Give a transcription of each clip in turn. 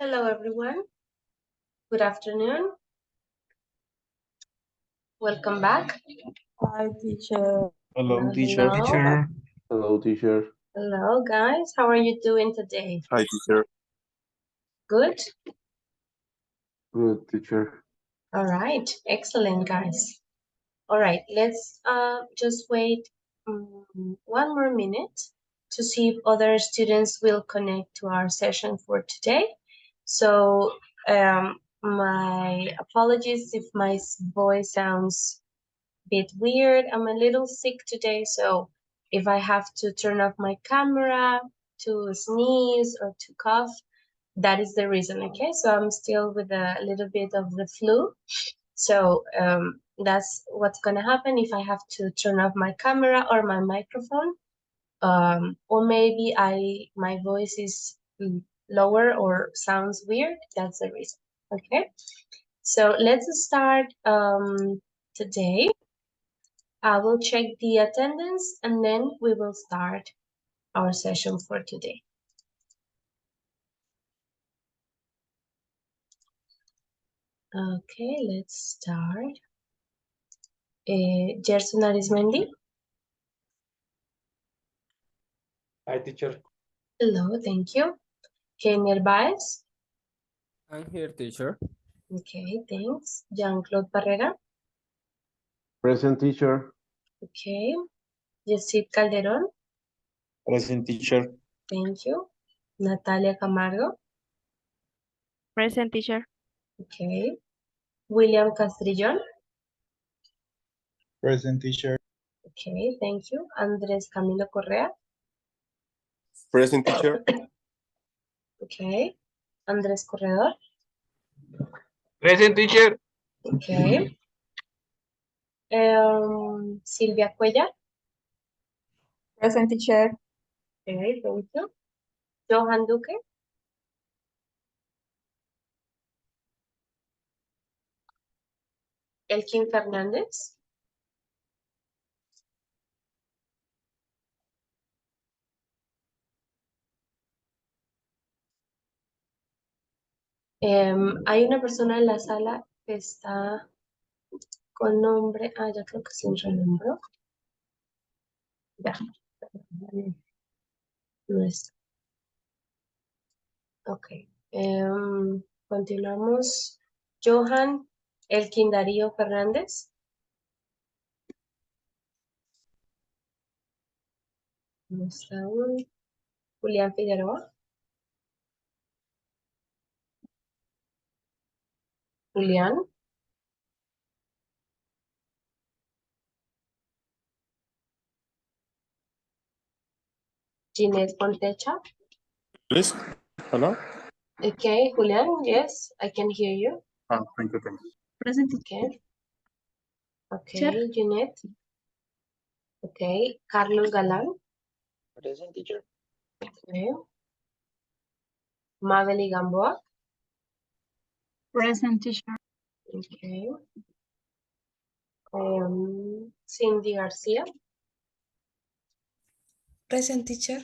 Hello, everyone. Good afternoon. Welcome back. Hi, teacher. Hello, teacher. Hello. Hello, teacher. Hello, guys. How are you doing today? Hi, teacher. Good? Good, teacher. All right. Excellent, guys. All right. Let's just wait one more minute to see if other students will connect to our session for today. So my apologies if my voice sounds bit weird. I'm a little sick today, so if I have to turn off my camera to sneeze or to cough, that is the reason, okay? So I'm still with a little bit of the flu. So that's what's gonna happen if I have to turn off my camera or my microphone. Or maybe my voice is lower or sounds weird. That's the reason, okay? So let's start today. I will check the attendance and then we will start our session for today. Okay, let's start. Gerson Arismendi. Hi, teacher. Hello, thank you. Kenier Baez. I'm here, teacher. Okay, thanks. Jean-Claude Barrera. Present, teacher. Okay. Yesid Calderon. Present, teacher. Thank you. Natalia Camargo. Present, teacher. Okay. William Castrillon. Present, teacher. Okay, thank you. Andrés Camilo Correa. Present, teacher. Okay. Andrés Corredor. Present, teacher. Okay. Silvia Cuellar. Present, teacher. Okay, thank you. Johan Duque. Elkin Fernández. Hay una persona en la sala que está con nombre. Ah, ya creo que se renombró. Ya. No está. Ok. Continuamos. Johan Elkin Darío Fernández. No está aún. Julián Figueroa. Julián. Ginette Pontecha. Please. Hello. Okay, Julián, yes, I can hear you. Thank you, thank you. Present, Okay. teacher. Okay, Ginette. Okay, Carlos Galán. Present, teacher. Okay. Mabel Gamboa. Present, teacher. Okay. Cindy García. Present, teacher.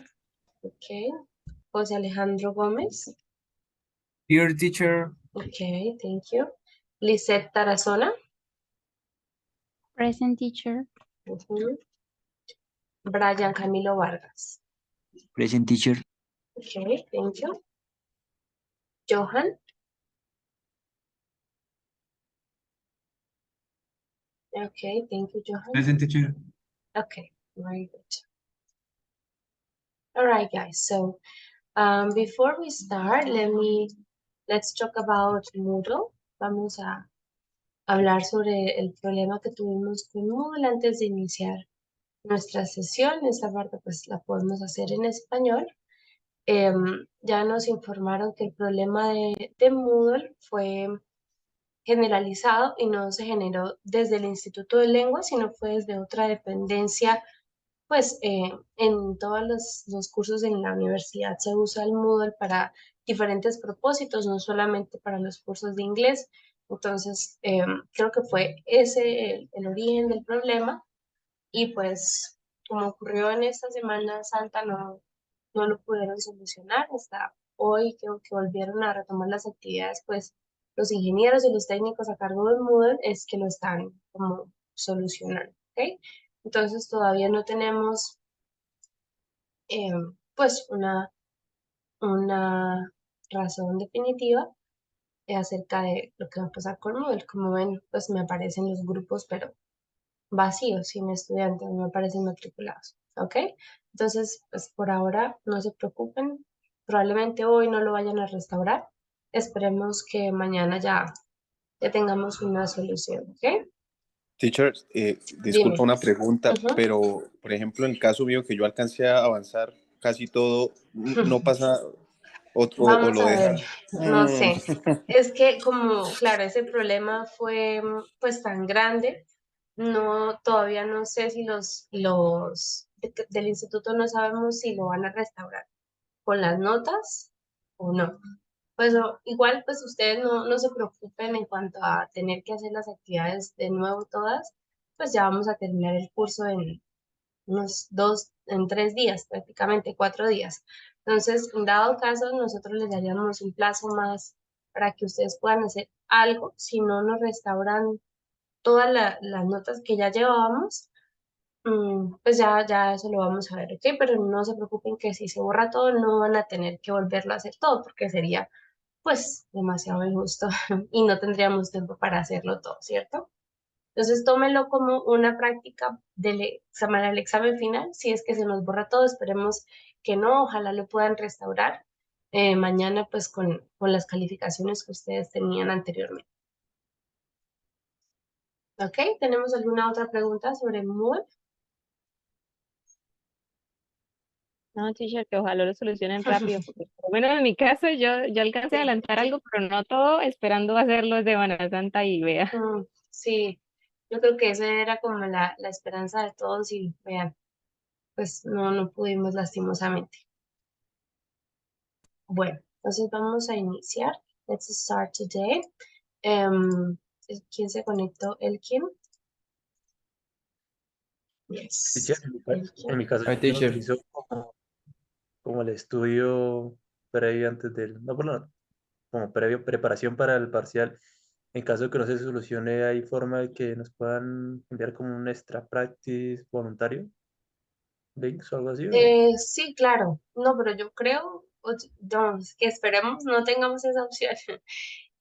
Okay. José Alejandro Gómez. Here, teacher. Okay, thank you. Lisette Tarazona. Present, teacher. Brian Camilo Vargas. Present, teacher. Okay, thank you. Johan. Okay, thank you, Johan. Present, teacher. Okay, very good. All right, guys. So before we start, let's talk about Moodle. Vamos a hablar sobre el problema que tuvimos con Moodle antes de iniciar nuestra sesión. Esta parte pues la podemos hacer en español. Ya nos informaron que el problema de Moodle fue generalizado y no se generó desde el Instituto de Lengua, sino fue desde otra dependencia. Pues en todos los cursos en la universidad se usa el Moodle para diferentes propósitos, no solamente para los cursos de inglés. Entonces, creo que fue ese el origen del problema y como ocurrió en esta Semana Santa, no lo pudieron solucionar hasta hoy que volvieron a retomar las actividades, pues los ingenieros y los técnicos a cargo del Moodle es que lo están como solucionando, ¿ok? Entonces todavía no tenemos pues una razón definitiva acerca de lo que va a pasar con Moodle. Como ven, pues me aparecen los grupos, pero vacíos, sin estudiantes, no me aparecen matriculados, ¿ok? Entonces, pues por ahora no se preocupen, probablemente hoy no lo vayan a restaurar, esperemos que mañana ya tengamos una solución, ¿ok? Teacher, Dime. disculpa una pregunta, Ujú. pero por ejemplo, en el caso mío que yo alcancé a avanzar casi todo, no pasa o Vamos lo a deja. ver, no sé. Es que como, claro, ese problema fue pues tan grande, no, todavía no sé si del instituto no sabemos si lo van a restaurar con las notas o no. Pues igual, pues ustedes no se preocupen en cuanto a tener que hacer las actividades de nuevo todas, pues ya vamos a terminar el curso en en 3 días, prácticamente 4 días. Entonces, en dado caso, nosotros les daríamos un plazo más para que ustedes puedan hacer algo, si no nos restauran todas las notas que ya llevábamos, pues ya eso lo vamos a ver, ¿ok? Pero no se preocupen que si se borra todo, no van a tener que volverlo a hacer todo, porque sería pues demasiado injusto y no tendríamos tiempo para hacerlo todo, ¿cierto? Entonces tómenlo como una práctica del examen final. Si es que se nos borra todo, esperemos que no, ojalá lo puedan restaurar mañana pues con las calificaciones que ustedes tenían anteriormente. ¿Ok? ¿Tenemos alguna otra pregunta sobre Moodle? No, teacher, que ojalá lo solucionen rápido, porque por lo menos en mi caso yo alcancé a Sí. adelantar algo, pero no todo, esperando hacerlo de Semana Santa y vea. Sí, yo creo que esa era como la esperanza de todos y vean, pues no pudimos lastimosamente. Bueno, entonces vamos a iniciar. Let's start today. Em, ¿Quién se conectó? ¿Elkin? Teacher, Yes. en Elkin. mi caso Hi, yo lo teacher. utilizo como el estudio previo antes del, no, bueno, como previo preparación para el parcial. En caso de que no se solucione, ¿hay forma de que nos puedan enviar como un extra practice voluntario? ¿Links o algo así? O... Sí, claro. No, pero yo creo, no, es que esperemos no tengamos esa opción.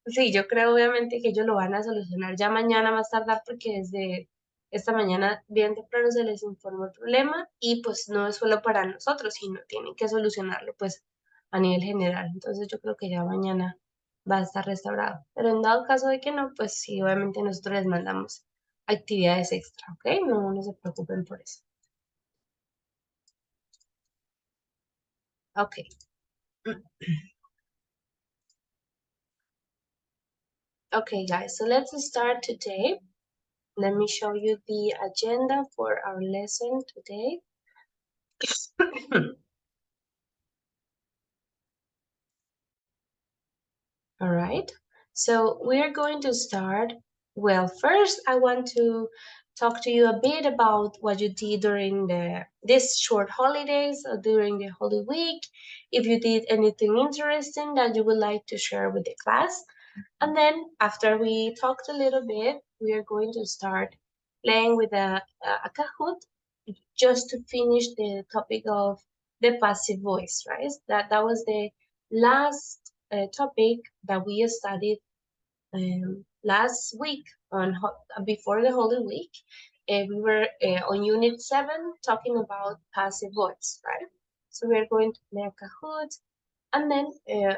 Sí, yo creo obviamente que ellos lo van a solucionar ya mañana más tardar porque desde esta mañana bien temprano se les informó el problema y pues no es solo para nosotros, sino tienen que solucionarlo pues a nivel general. Entonces yo creo que ya mañana va a estar restaurado. Pero en dado caso de que no, pues sí, obviamente nosotros les mandamos actividades extra, ¿ok? No se preocupen por eso. Ok. Okay, guys, so let's start today. Let me show you the agenda for our lesson today. All right, so we are going to start. Well, first, I want to talk to you a bit about what you did during this short holidays or during the Holy Week. If you did anything interesting that you would like to share with the class. And then after we talked a little bit, we are going to start playing with a Kahoot just to finish the topic of the passive voice, right? That was the last topic that we studied last week before the Holy Week. We were on Unit 7 talking about passive voice, right? So we're going to play a Kahoot, and then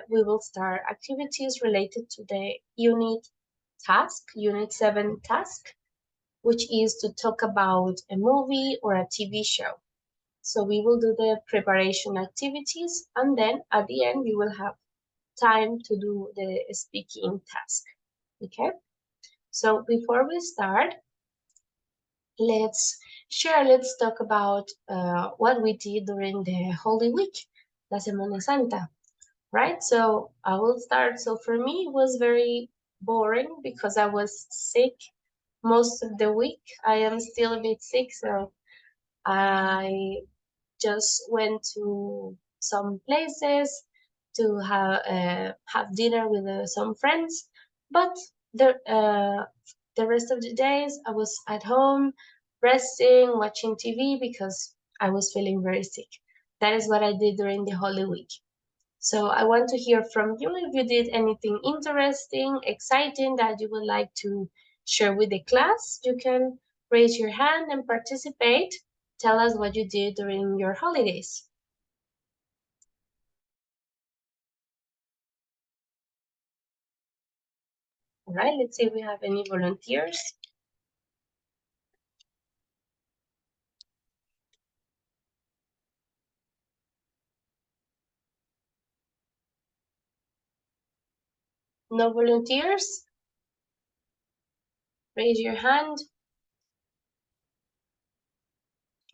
we will start activities related to the Unit 7 task, which is to talk about a movie or a TV show. So we will do the preparation activities, and then at the end, we will have time to do the speaking task. Okay? So before we start, let's talk about what we did during the Holy Week, la Semana Santa, right? So I will start. So for me, it was very boring because I was sick most of the week. I am still a bit sick, so I just went to some places to have dinner with some friends, but the rest of the days I was at home resting, watching TV because I was feeling very sick. That is what I did during the Holy Week. So I want to hear from you if you did anything interesting, exciting that you would like to share with the class. You can raise your hand and participate. Tell us what you did during your holidays. All right, let's see if we have any volunteers. No volunteers? Raise your hand.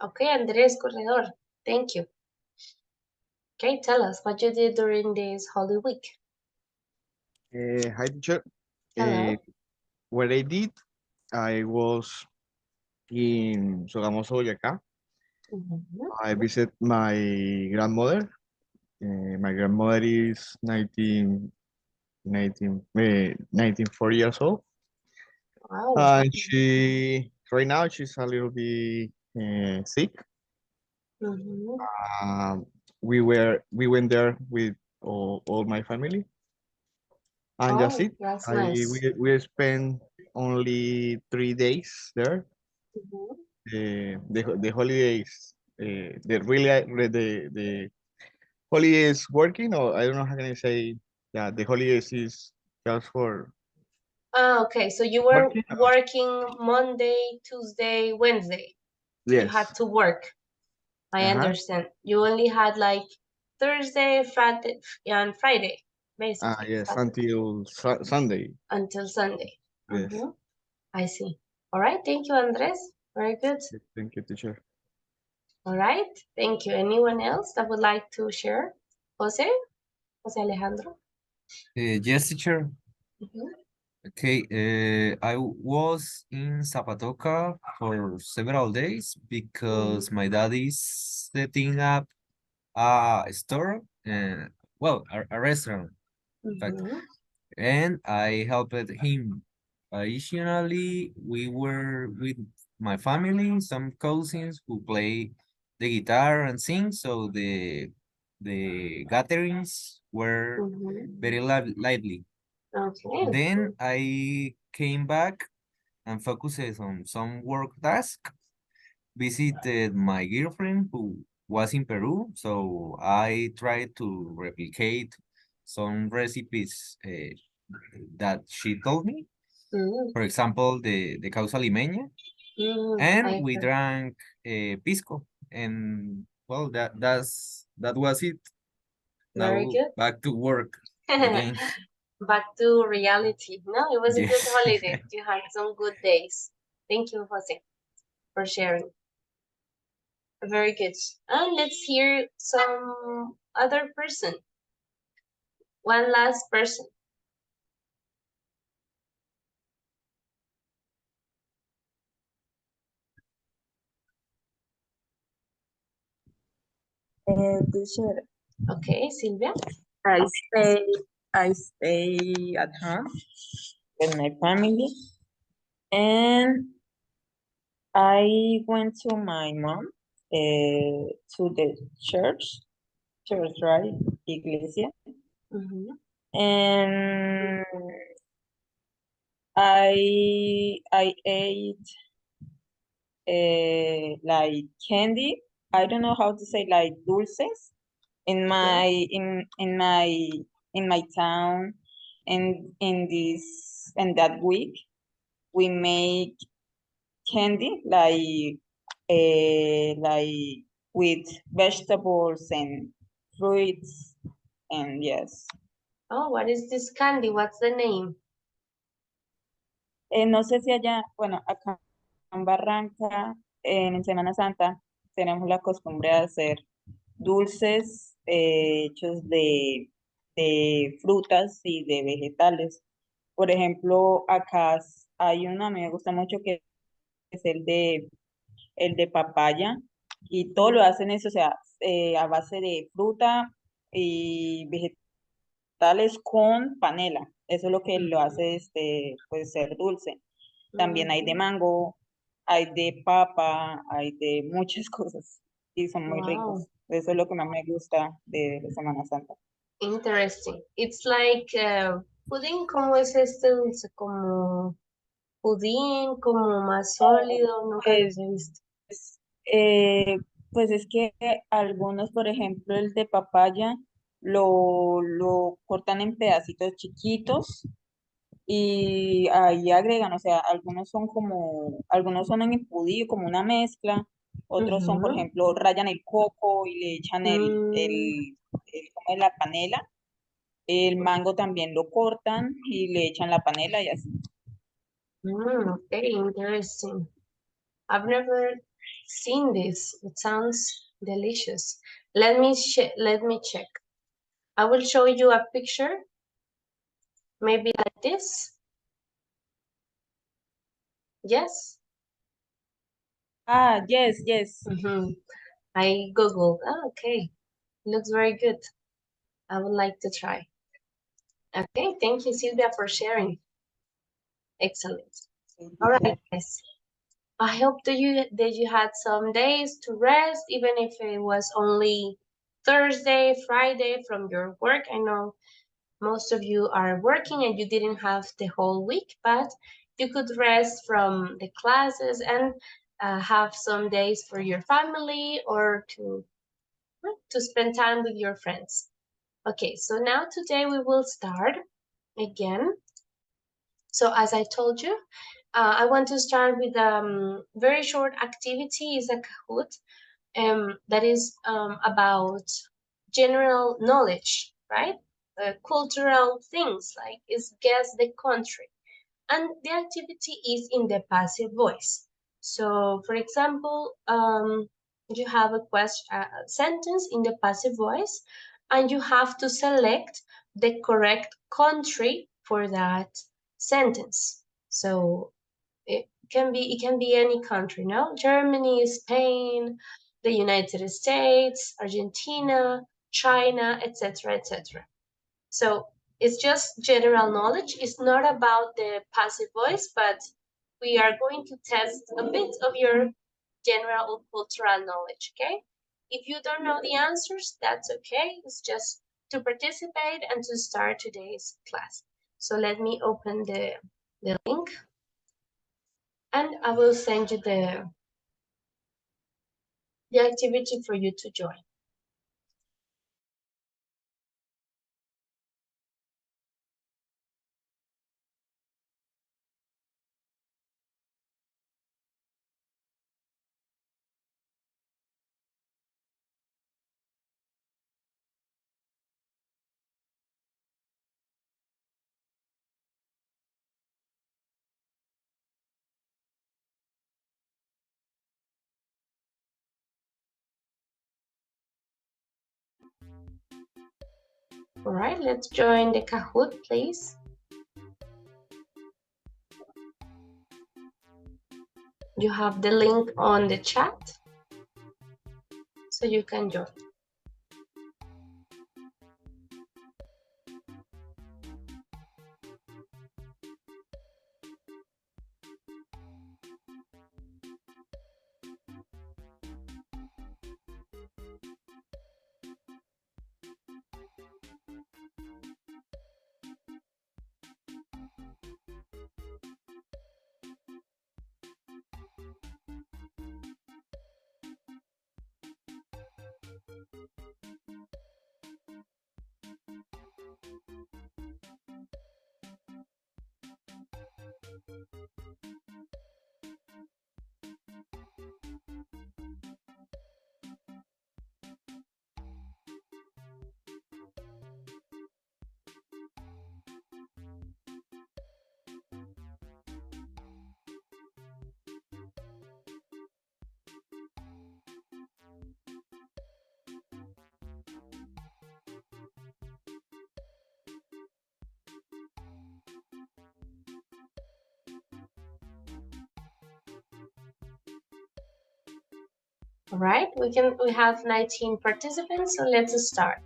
Okay, Andrés Corredor, thank you. Okay, tell us what you did during this Holy Week. Hi, teacher. Hello. What I did, I was in Sogamoso, Boyacá. Mhm. I visit my grandmother. My grandmother is 94 years old. Wow. And right now, she's a little bit sick. Mhm. Um, we went there with all my family. And that's Oh, it. that's nice. We spent only 3 days there. Mhm. The holidays, the holidays working, or I don't know how can I say. Yeah, the holidays is just for Ah, okay. So you were working. working Monday, Tuesday, Wednesday. You had Yes. to work. I Uh-huh. understand. You only had like Thursday, Friday, and Friday, basically, Yes, until Sunday. until Sunday. Yes. I see. All right. Thank you, Andres. Very good. Thank you, teacher. All right. Thank you. Anyone else that would like to share? Jose? Jose Alejandro? Yes, teacher. Mhm. Okay, I was in Zapatoca for several days because my dad is setting up a store and well, a restaurant, in fact, Mhm. and I helped him. Additionally, we were with my family, some cousins who play the guitar and sing, so the gatherings were Mhm. very lively. Okay. Then I came back and focused on some work task. Visited my girlfriend who was in Peru, so I tried to replicate some recipes that she told me. Mm. For example, the causa limeña, and I we heard. drank pisco, and well, that was it. Very Now good. back to work again. Back to reality. No, it was a good Yes. holiday. You had some good days. Thank you, Jose, for sharing. Very good. And let's hear some other person. One last person. Teacher, Okay, Silvia. I stay I stay at home with my family and I went to my mom to the church, right? Iglesia. Mhm. And I ate like candy. I don't know how to say like dulces in Okay. my in my town and in that week we make candy like with vegetables and fruits and yes. Oh, what is this candy? What's the name? No sé si allá, bueno, acá en Barranca, en Semana Santa, tenemos la costumbre de hacer dulces hechos de frutas y de vegetales. Por ejemplo, acá hay uno, a mí me gusta mucho que es el de papaya y todo lo hacen eso, o sea, a base de fruta y vegetales frutales con panela. Eso es lo que lo hace pues ser dulce. También hay de mango, hay de papa, hay de muchas cosas y son muy Wow, ricos. Eso es lo que más me gusta de la Semana Santa. interesting. It's like pudding, ¿cómo es este dulce? Como pudín, como más sólido, nunca los Pues, he visto. eh, pues es que algunos, por ejemplo, el de papaya, lo cortan en pedacitos chiquitos y ahí agregan, o sea, algunos son en embutido, como una mezcla, otros son, por Ujú. ejemplo, rayan el coco y le echan Mm, ¿cómo es? La panela, el mango también lo cortan y le echan la panela y así. very interesting. I've never seen this. It sounds delicious. Let me check. I will show you a picture, maybe like this. Yes. Ah, yes, yes. I googled. Oh, okay. Looks very good. I would like to try. Okay, thank you, Silvia, for sharing. Excellent. All right, guys. I hope that you had some days to rest, even if it was only Thursday, Friday from your work. I know most of you are working and you didn't have the whole week, but you could rest from the classes and have some days for your family or to spend time with your friends. Okay, so now today we will start again. So as I told you, I want to start with a very short activity. Is a Kahoot that is about general knowledge, right? Cultural things like is guess the country. And the activity is in the passive voice. So for example, you have a sentence in the passive voice and you have to select the correct country for that sentence. So it can be any country, no? Germany, Spain, the United States, Argentina, China, etc., etc. So it's just general knowledge. It's not about the passive voice, but we are going to test a bit of your general cultural knowledge, okay? If you don't know the answers, that's okay. It's just to participate and to start today's class. So let me open the link and I will send you the activity for you to join. All right, let's join the Kahoot, please. You have the link on the chat, so you can join. All right, we have 19 participants, so let's start.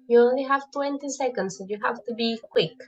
You only have 20 seconds, so you have to be quick.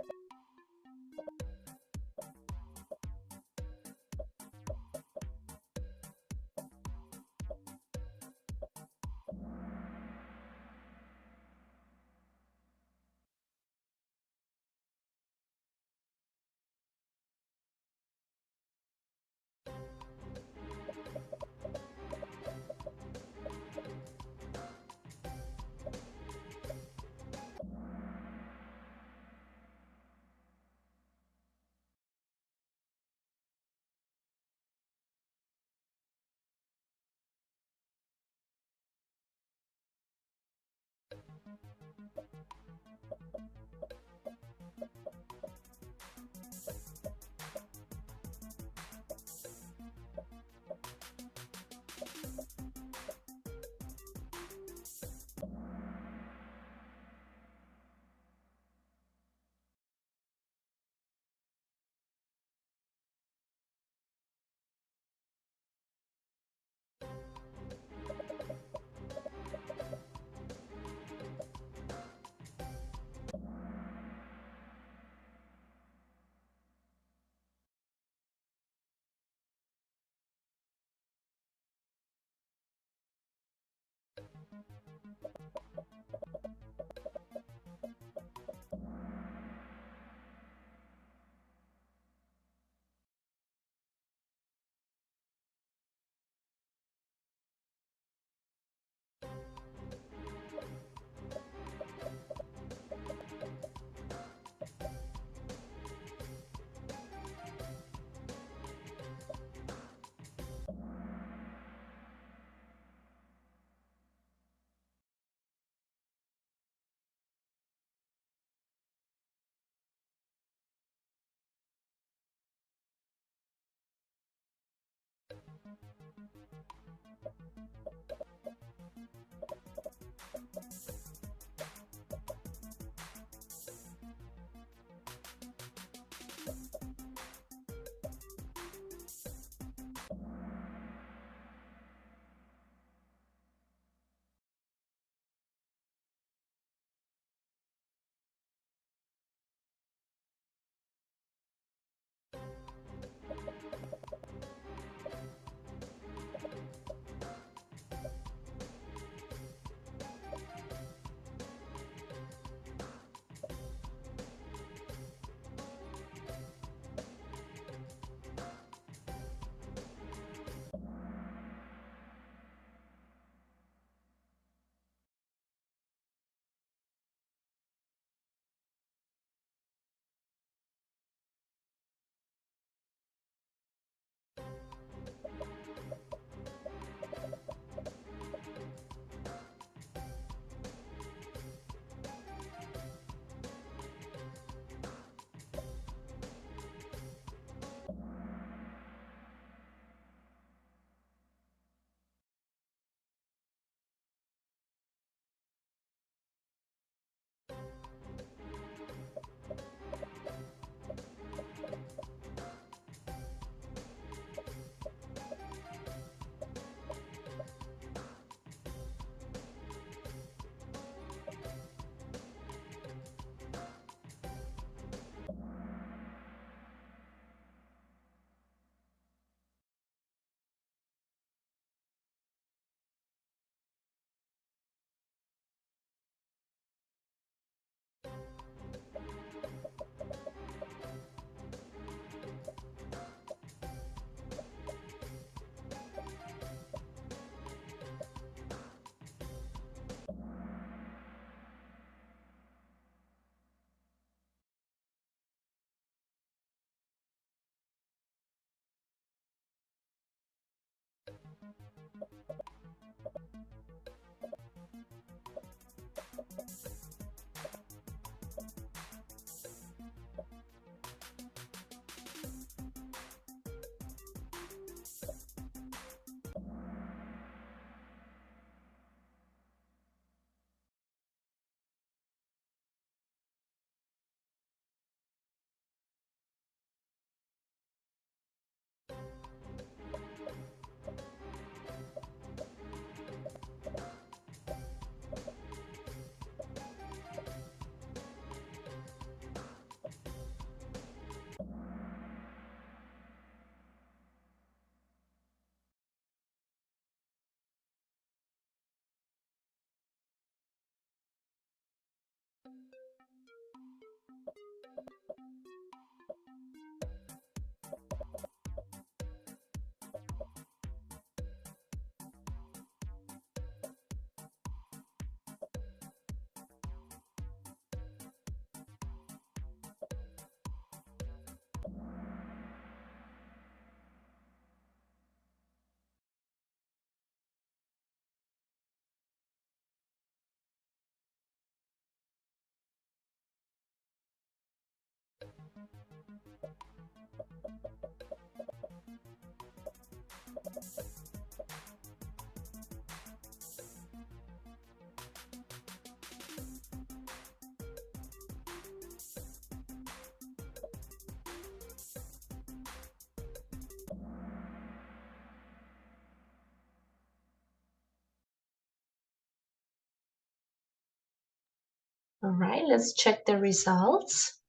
All right, let's check the results.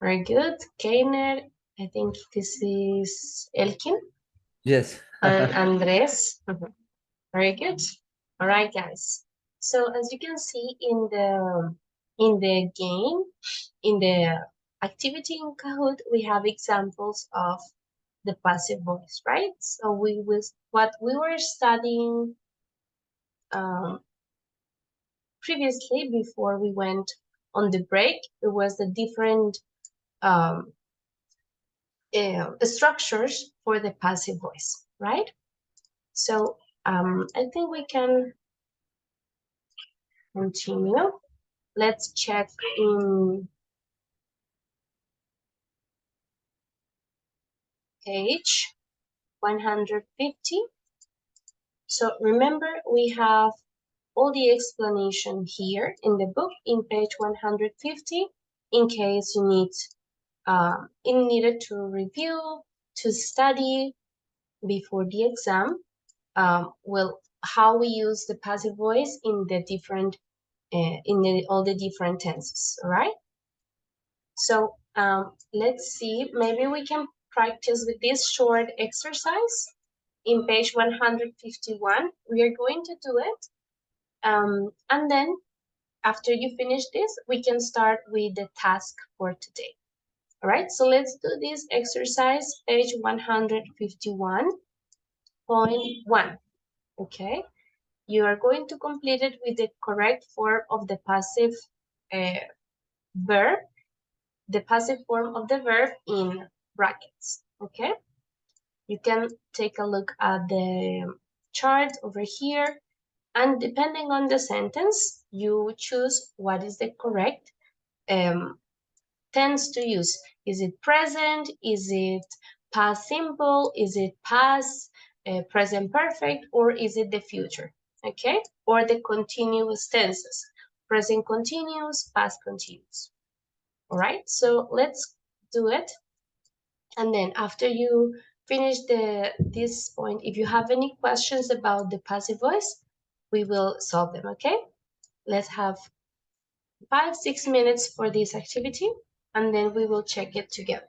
Very good. Keiner, I think this is Elkin Yes. and Andres. Very good. All right, guys. So as you can see in the game, in the activity in Kahoot, we have examples of the passive voice, right? So what we were studying um, previously before we went on the break, it was the different um, structures for the passive voice, right? So I think we can continue. Let's check in page 150. So remember, we have all the explanation here in the book in page 150 in case you needed to review, to study before the exam. Well, how we use the passive voice in the different all the different tenses, all right? So let's see, maybe we can practice with this short exercise in page 151. We are going to do it. And then after you finish this, we can start with the task for today. All right, so let's do this exercise, page 151.1. Okay, you are going to complete it with the correct form of the passive verb, the passive form of the verb in brackets. Okay, you can take a look at the chart over here, and depending on the sentence, you choose what is the correct tense to use. Is it present? Is it past simple? Is it past present perfect? Or is it the future? Okay, or the continuous tenses, present continuous, past continuous. All right, so let's do it. And then after you finish this point, if you have any questions about the passive voice, we will solve them. Okay, let's have 5-6 minutes for this activity, and then we will check it together.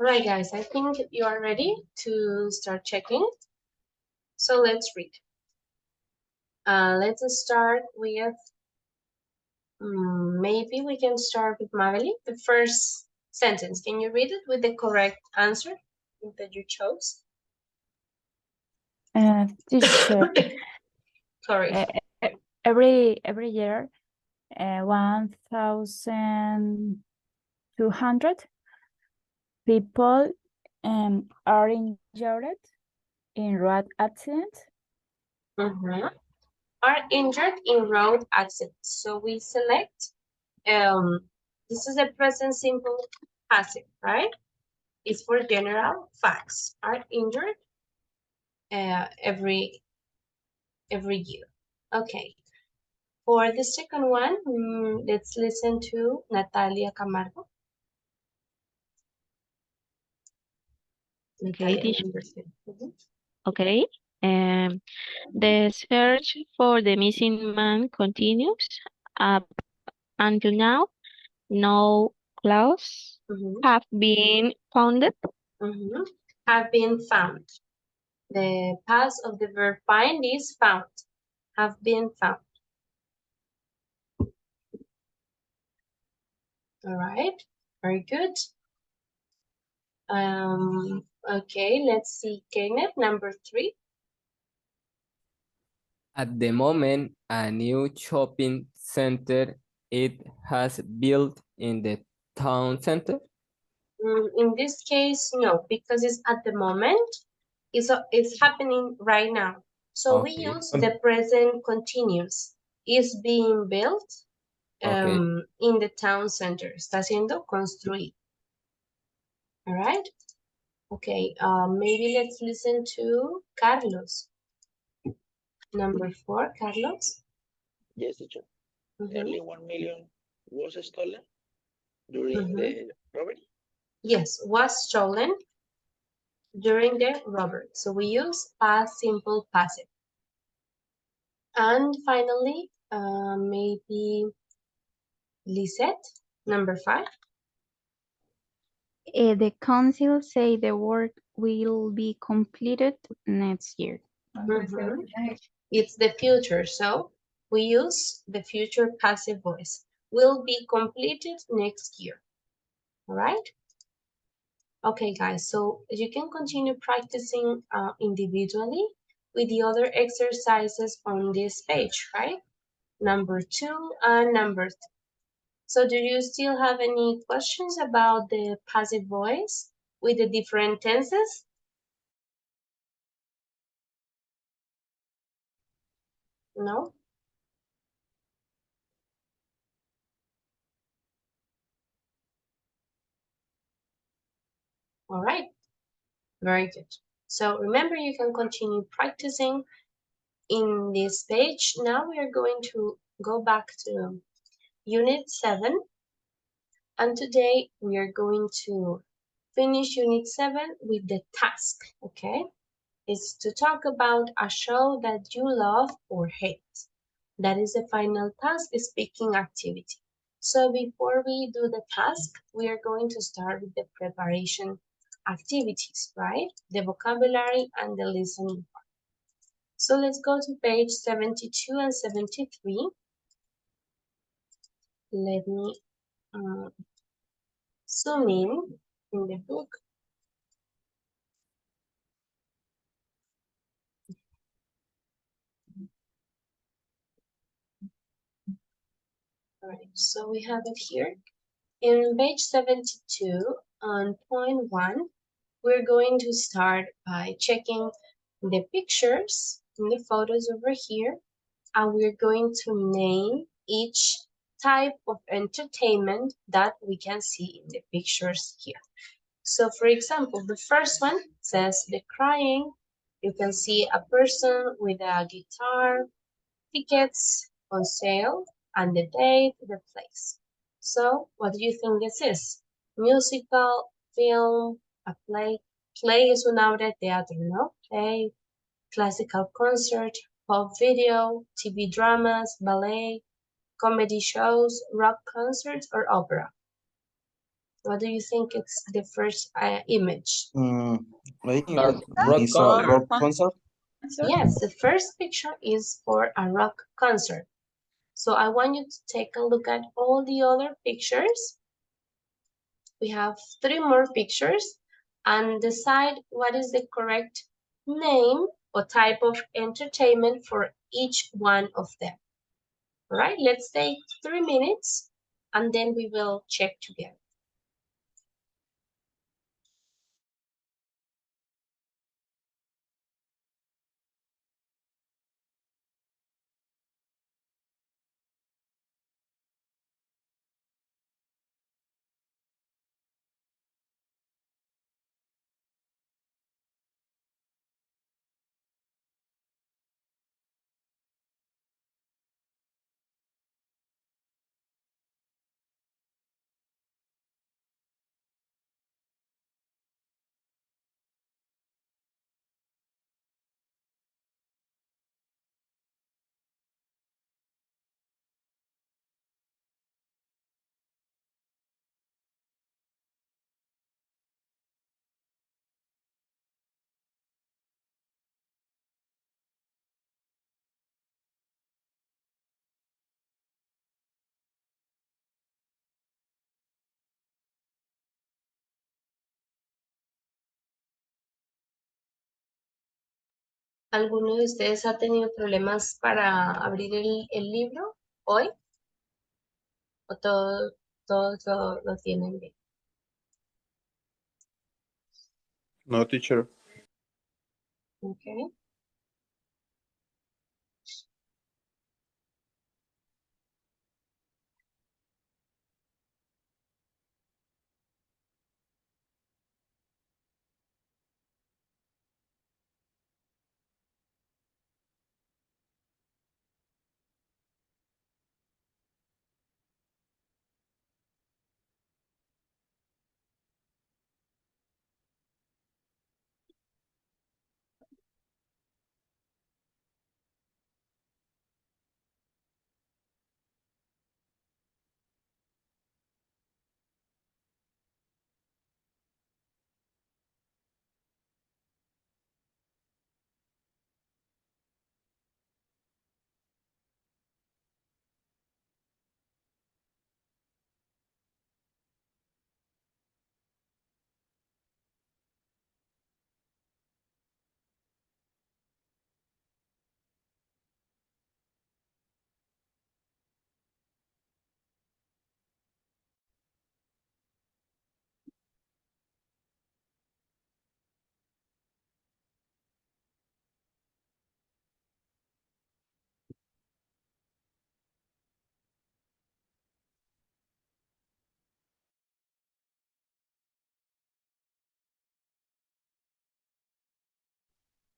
All right, guys, I think you are ready to start checking. So let's read. Let's start with, maybe we can start with Magali. The first sentence, can you read it with the correct answer that you chose? Teacher, Sorry. every year, 1,200 people are injured in road accidents. Are injured in road accidents. So we select, this is a present simple passive, right? It's for general facts. Are injured every year. Okay. For the second one, let's listen to Natalia Camargo. Okay, Natalia, teacher. number three. Okay. The search for the missing man continues. Up until now, no clues have been found. Have been found. The past of the verb find is found. Have been found. All right, very good. Okay, let's see, Kenneth, number three. At the moment, a new shopping center it has built in the town center. In this case, no, because it's at the moment. It's happening right now. So we Okay. use the present continuous. Is being built Okay. in the town center. Está siendo construido. All right. Okay. Maybe let's listen to Carlos. Number four, Carlos. Yes, teacher. Nearly 1 million was stolen during the robbery. Yes, was stolen during the robbery. So we use past simple passive. And finally, maybe Lisette, number five. The council say the work will be completed next year. It's the future, so we use the future passive voice. Will be completed next year. All right? Okay, guys, so you can continue practicing individually with the other exercises on this page, right? Number 2 and number 3. So do you still have any questions about the passive voice with the different tenses? No? All right, very good. So remember, you can continue practicing in this page. Now we are going to go back to Unit 7. And today we are going to finish Unit 7 with the task, okay? It's to talk about a show that you love or hate. That is the final task, speaking activity. So before we do the task, we are going to start with the preparation activities, right? The vocabulary and the listening part. So let's go to page 72 and 73. Let me zoom in the book. All right, so we have it here. In page 72 on point 1, we're going to start by checking the pictures and the photos over here, and we're going to name each type of entertainment that we can see in the pictures here. So for example, the first one says the crying. You can see a person with a guitar, tickets on sale, and the date, the place. So what do you think this is? Musical, film, a play? Play es una obra de teatro, ¿no? Play, classical concert, pop video, TV dramas, ballet, comedy shows, rock concerts, or opera. What do you think it's the first image? I think A rock it's a concert. rock concert. Yes, the first picture is for a rock concert. So I want you to take a look at all the other pictures. We have 3 more pictures and decide what is the correct name or type of entertainment for each one of them. All right, let's take 3 minutes and then we will check together. ¿Alguno de ustedes ha tenido problemas para abrir el libro hoy? ¿O todos lo tienen bien? No, teacher. Okay.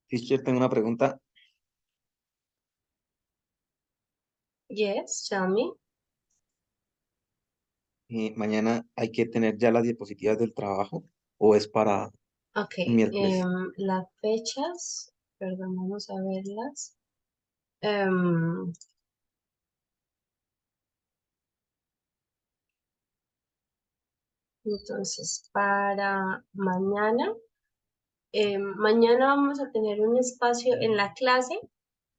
Teacher, tengo una pregunta. Yes, tell me. ¿Mañana hay que tener ya las diapositivas del trabajo o es para Okay, miércoles? las fechas, perdón, vamos a verlas. Em, entonces, para mañana, mañana vamos a tener un espacio en la clase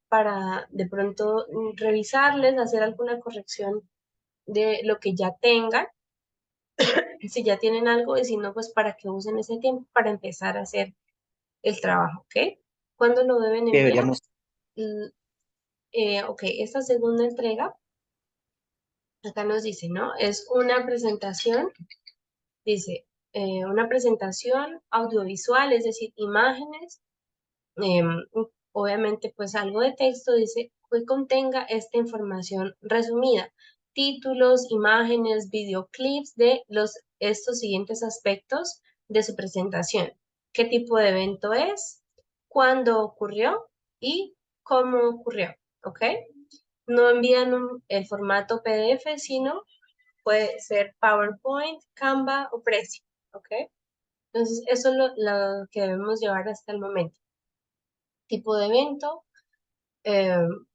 para de pronto revisarles, hacer alguna corrección de lo que ya tengan, si ya tienen algo y si no, pues para que usen ese tiempo para empezar a hacer el trabajo, ¿ok? ¿Cuándo lo deben ¿Qué enviar? deberíamos? Ok, esta segunda entrega, acá nos dice, ¿no? Es una presentación, dice, una presentación audiovisual, es decir, imágenes, obviamente pues algo de texto, dice que contenga esta información resumida, títulos, imágenes, videoclips de estos siguientes aspectos de su presentación. ¿Qué tipo de evento es? ¿Cuándo ocurrió? ¿Y cómo ocurrió? ¿Ok? No envían el formato PDF, sino puede ser PowerPoint, Canva o Prezi. ¿Ok? Entonces, eso es lo que debemos llevar hasta el momento. Tipo de evento,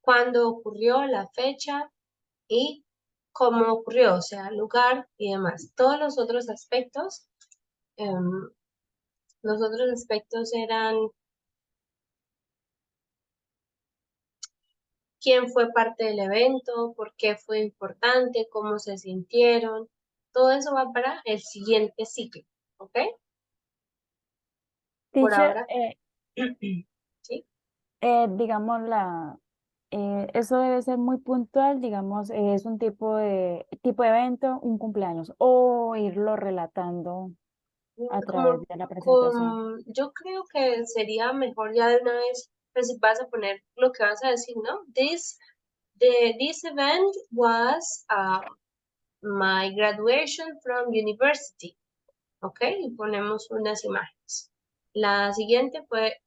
cuándo ocurrió, la fecha y cómo ocurrió, o sea, lugar y demás. Todos los otros aspectos eran quién fue parte del evento, por qué fue importante, cómo se sintieron. Todo eso va para el siguiente ciclo, ¿ok? Por Teacher, ahora. ¿Sí? digamos, eso debe ser muy puntual, digamos, es un tipo de evento, un cumpleaños, o irlo relatando a través de la presentación. Yo creo que sería mejor ya de una vez, pues si vas a poner lo que vas a decir, ¿no? This event was my graduation from university. ¿Ok? Y ponemos unas imágenes. La siguiente fue,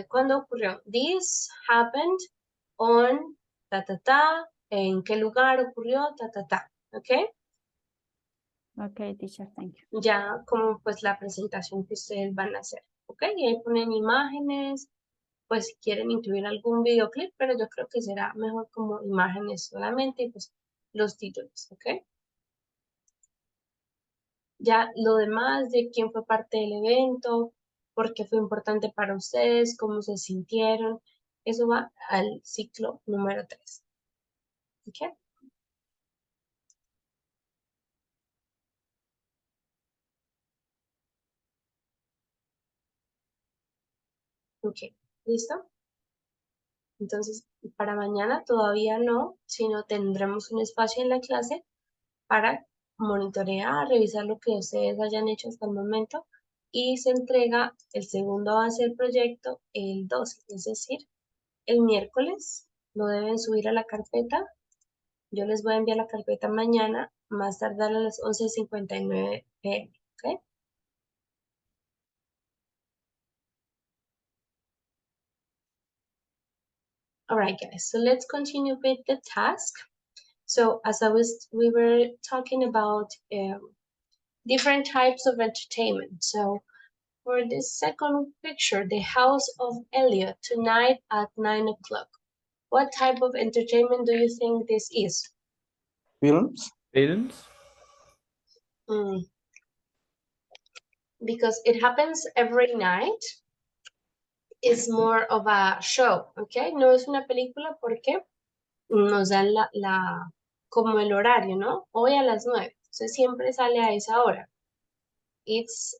¿cuándo ocurrió? This happened on ¿en qué lugar ocurrió? ¿Ok? Ok, teacher, thank you. Ya como pues la presentación que ustedes van a hacer. ¿Ok? Y ahí ponen imágenes, pues si quieren incluir algún videoclip, pero yo creo que será mejor como imágenes solamente y pues los títulos, ¿ok? Ya lo demás de quién fue parte del evento, por qué fue importante para ustedes, cómo se sintieron, eso va al ciclo número 3. ¿Ok? Ok, ¿listo? Entonces, para mañana todavía no, sino tendremos un espacio en la clase para monitorear, revisar lo que ustedes hayan hecho hasta el momento y se entrega el segundo avance del proyecto el 12, es decir, el miércoles lo deben subir a la carpeta. Yo les voy a enviar la carpeta mañana, más tardar a las 11:59 p.m. ¿Ok? All right, guys. So let's continue with the task. So as we were talking about different types of entertainment. So for this second picture, the house of Elliot tonight at 9 o'clock. What type of entertainment do you think this is? Films? Films? Because it happens every night. It's more of a show, ¿ok? No es una película porque nos dan como el horario, ¿no? Hoy a las 9. Entonces siempre sale a esa hora. It's,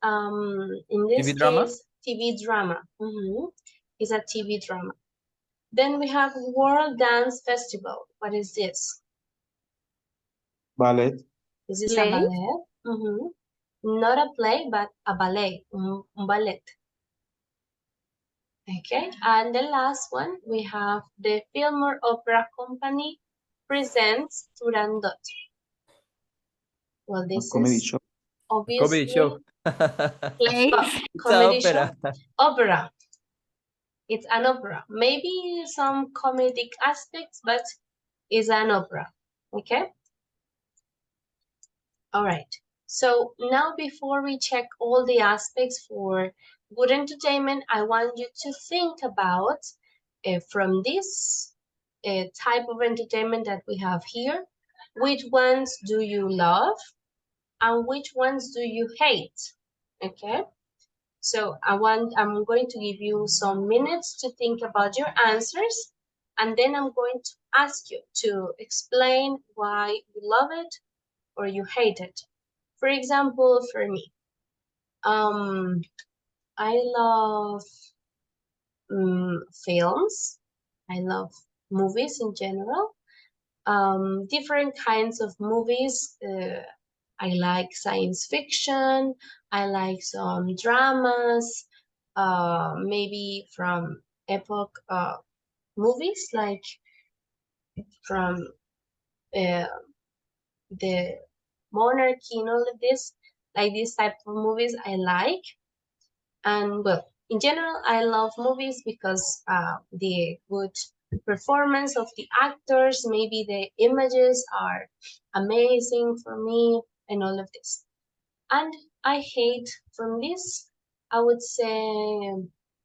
in this TV drama? case, TV drama. It's a TV drama. Then we have World Dance Festival. What is this? Ballet? This is a Play? ballet. Not a play, but a ballet, un ballet. Okay, and the last one, we have the Fillmore Opera Company presents Turandot. Well, this Comedy is show. obviously Comedy show. Play? It's a comedy show. opera. Opera. It's an opera. Maybe some comedic aspects, but it's an opera. Okay? All right. So now before we check all the aspects for good entertainment, I want you to think about from this type of entertainment that we have here, which ones do you love and which ones do you hate? Okay? So I'm going to give you some minutes to think about your answers, and then I'm going to ask you to explain why you love it or you hate it. For example, for me, I love films. I love movies in general. Different kinds of movies. I like science fiction. I like some dramas. Maybe from epoch movies, like from the monarchy and all of this. Like this type of movies I like. And well, in general, I love movies because the good performance of the actors, maybe the images are amazing for me and all of this. And I hate from this, I would say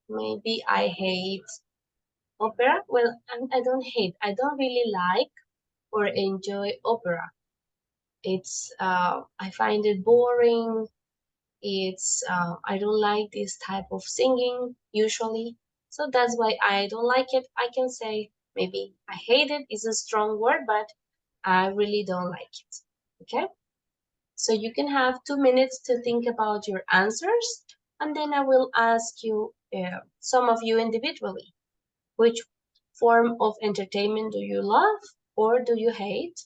maybe I hate opera. Well, I don't hate, I don't really like or enjoy opera. It's I find it boring. It's I don't like this type of singing usually, so that's why I don't like it. I can say maybe I hate it is a strong word, but I really don't like it. Okay, so you can have 2 minutes to think about your answers, and then I will ask you, some of you individually, which form of entertainment do you love or do you hate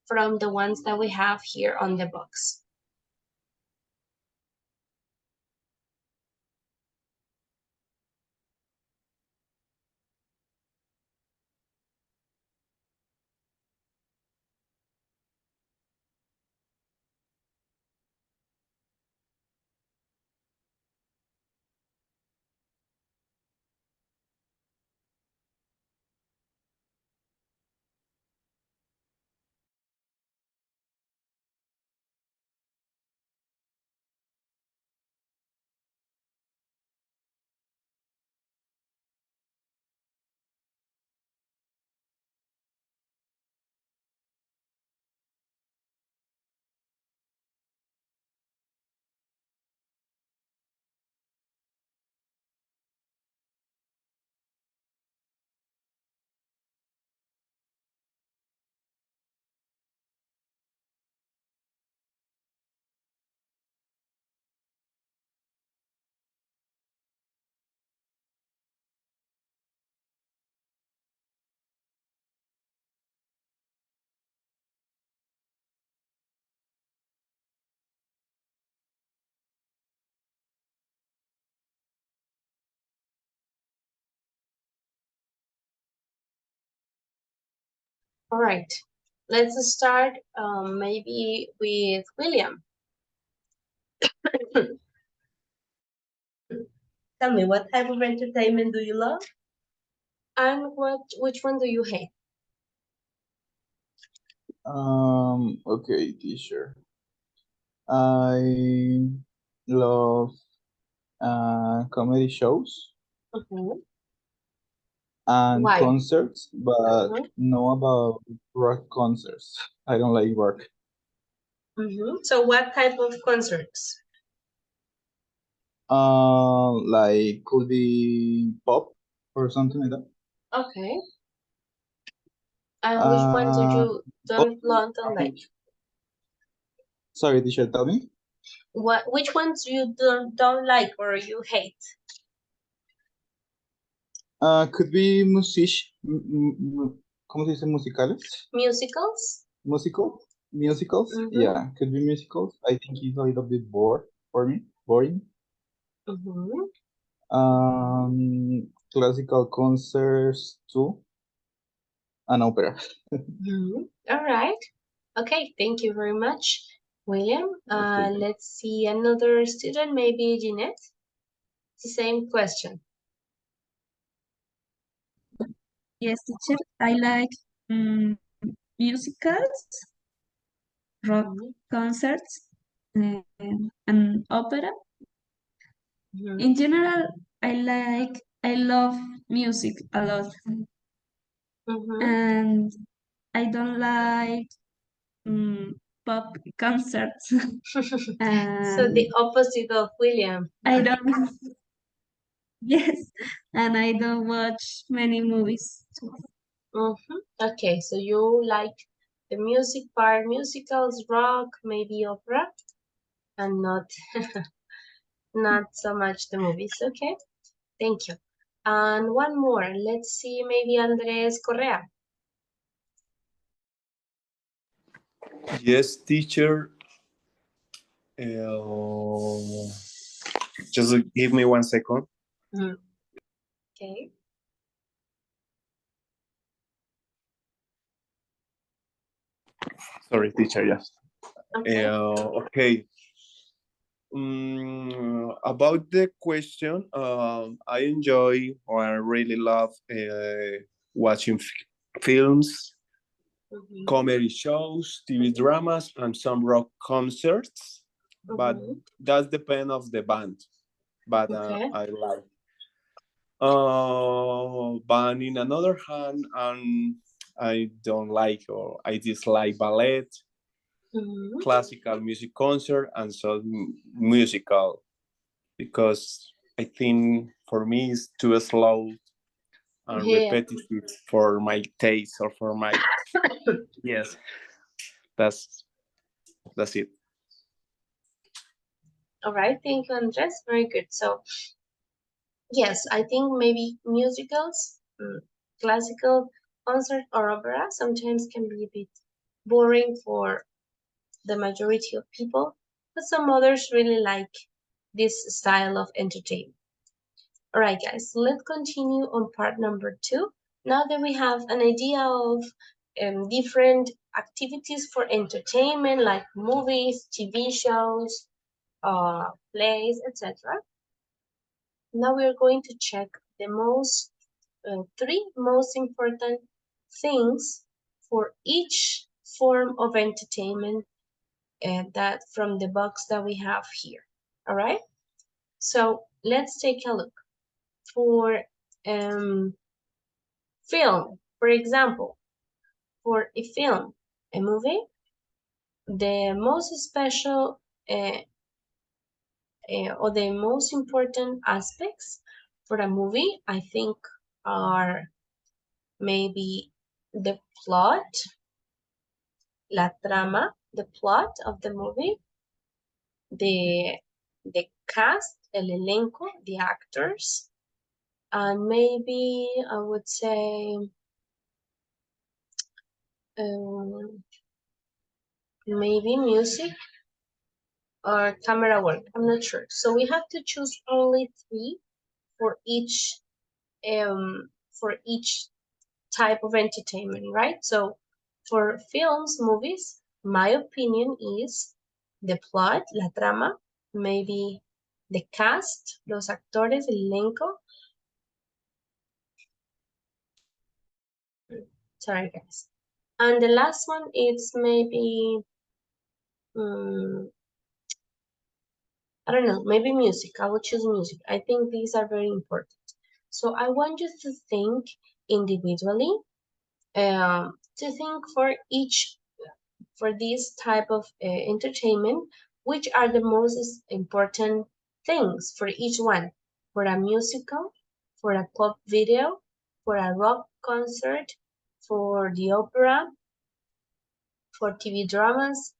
from the ones that we have here on the box? All right, let's start maybe with William. Tell me, what type of entertainment do you love? And which one do you hate? Okay, teacher. I love comedy shows and Why? concerts, but no about rock concerts. I don't like rock. So what type of concerts? Like could be pop or something like that. Okay. And which one do you don't like? Sorry, teacher, tell me. Which ones you don't like or you hate? Could be ¿cómo se dice musicales? Musicals? Musicals? Yeah, could be musicals. I think it's a little bit boring. Classical concerts too, and opera. All right. Okay, thank you very much, William. Okay. Let's see another student, maybe Jeanette. It's the same question. Yes, teacher. I like musicals, rock concerts, and opera. In general, I love music a lot. And I don't like pop concerts. So the opposite of William. I don't, yes, and I don't watch many movies. Okay, so you like the music part, musicals, rock, maybe opera, and not so much the movies. Okay, thank you. And one more. Let's see, maybe Andres Correa. Yes, teacher. Just give me 1 second. Okay. Sorry, teacher. Yes. Okay. Okay. About the question, I enjoy or I really love watching films, comedy shows, TV dramas, and some rock concerts. But that depends of the band. But I like. But in another hand, I don't like or I dislike ballet, classical music concert and some musical, because I think for me it's too slow and Yeah. repetitive for my taste or for my yes. That's it. All right, thank you, Andres. Very good. So, yes, I think maybe musicals, classical concert or opera sometimes can be a bit boring for the majority of people, but some others really like this style of entertainment. All right, guys, so let's continue on part number 2. Now that we have an idea of different activities for entertainment, like movies, TV shows, plays, etc. Now we are going to check the three most important things for each form of entertainment that from the box that we have here. All right. So let's take a look for film, for example, for a film, a movie. The most special or the most important aspects for a movie, I think, are maybe the plot, la trama, the plot of the movie, the cast, el elenco, the actors, and maybe I would say maybe music or camera work. I'm not sure. So we have to choose only 3 for each um, type of entertainment, right? So for films, movies, my opinion is the plot, la trama, maybe the cast, los actores, el elenco. Sorry, guys. And the last one is maybe, I don't know, maybe music. I will choose music. I think these are very important. So I want you to think individually, to think for this type of entertainment, which are the most important things for each one. For a musical, for a pop video, for a rock concert, for the opera, for TV dramas,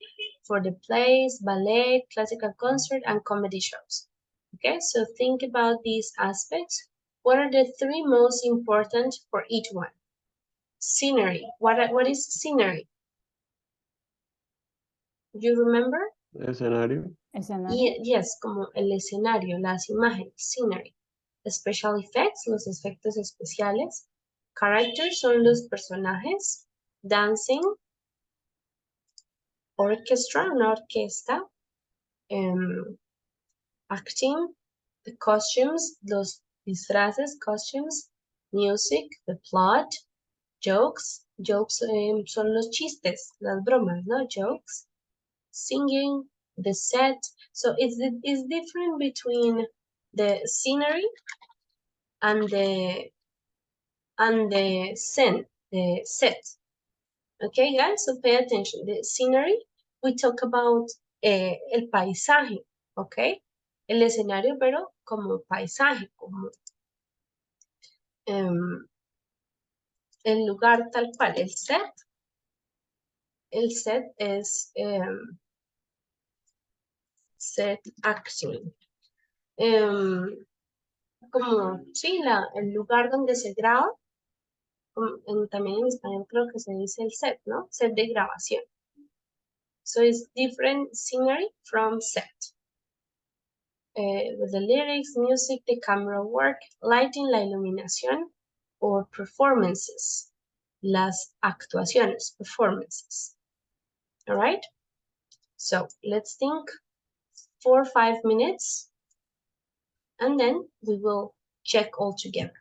for the plays, ballet, classical concert, and comedy shows. Okay, so think about these aspects. What are the 3 most important for each one? Scenery. What is scenery? Do you remember? Escenario. Escenario. Yes, como el escenario, las imágenes, scenery. Special effects, los efectos especiales. Characters son los personajes. Dancing. Orchestra, una orquesta. Acting, the costumes, los disfraces, costumes. Music, the plot. Jokes, son los chistes, las bromas, ¿no? Jokes. Singing, the set. So it's different between the scenery and the set. Okay, guys, so pay attention. The scenery, we talk about el paisaje, okay? El escenario, pero como paisaje, como el lugar tal cual, el set. El set es set acting. Como, sí, el lugar donde se graba, también en español creo que se dice el set, ¿no? Set de grabación. So it's different scenery from set. With the lyrics, music, the camera work, lighting, la iluminación, or performances, las actuaciones, performances. All right? So let's think 4 or 5 minutes, and then we will check all together.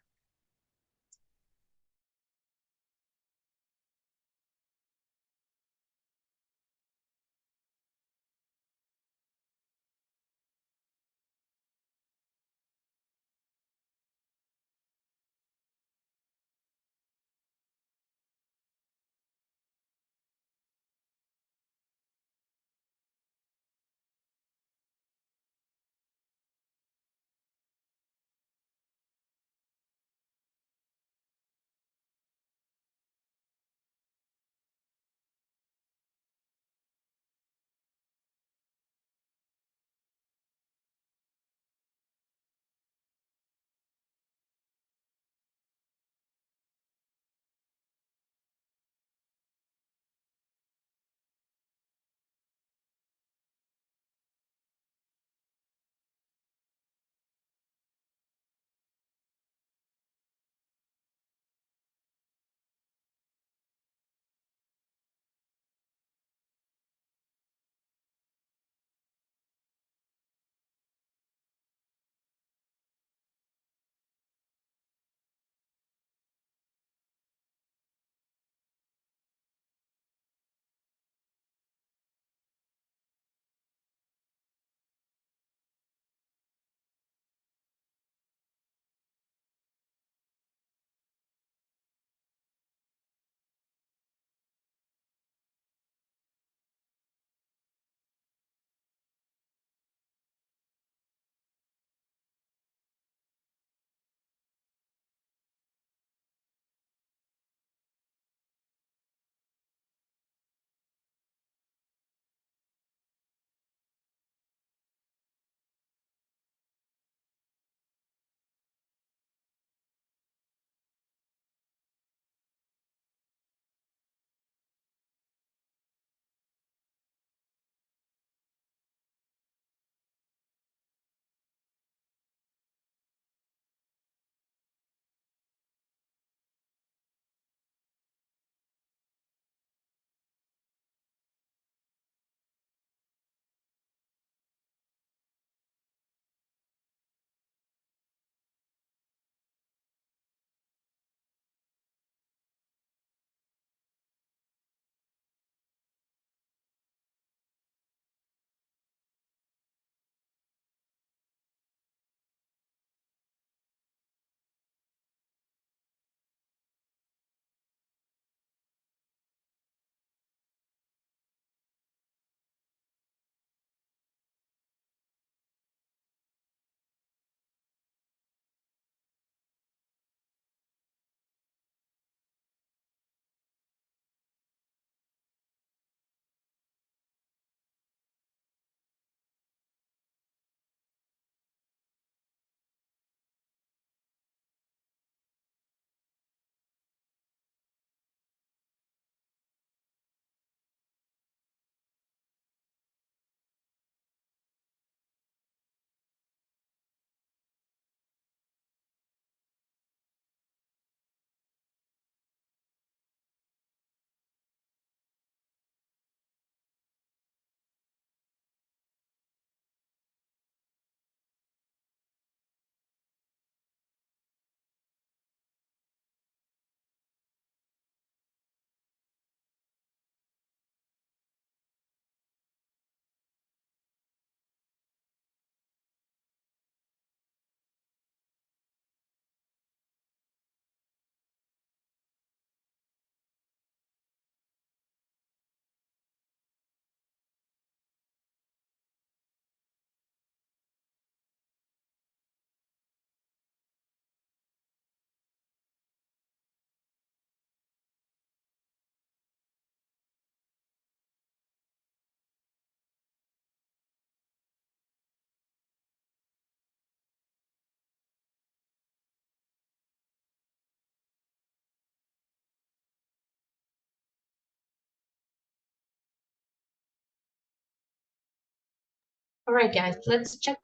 All right, guys, let's check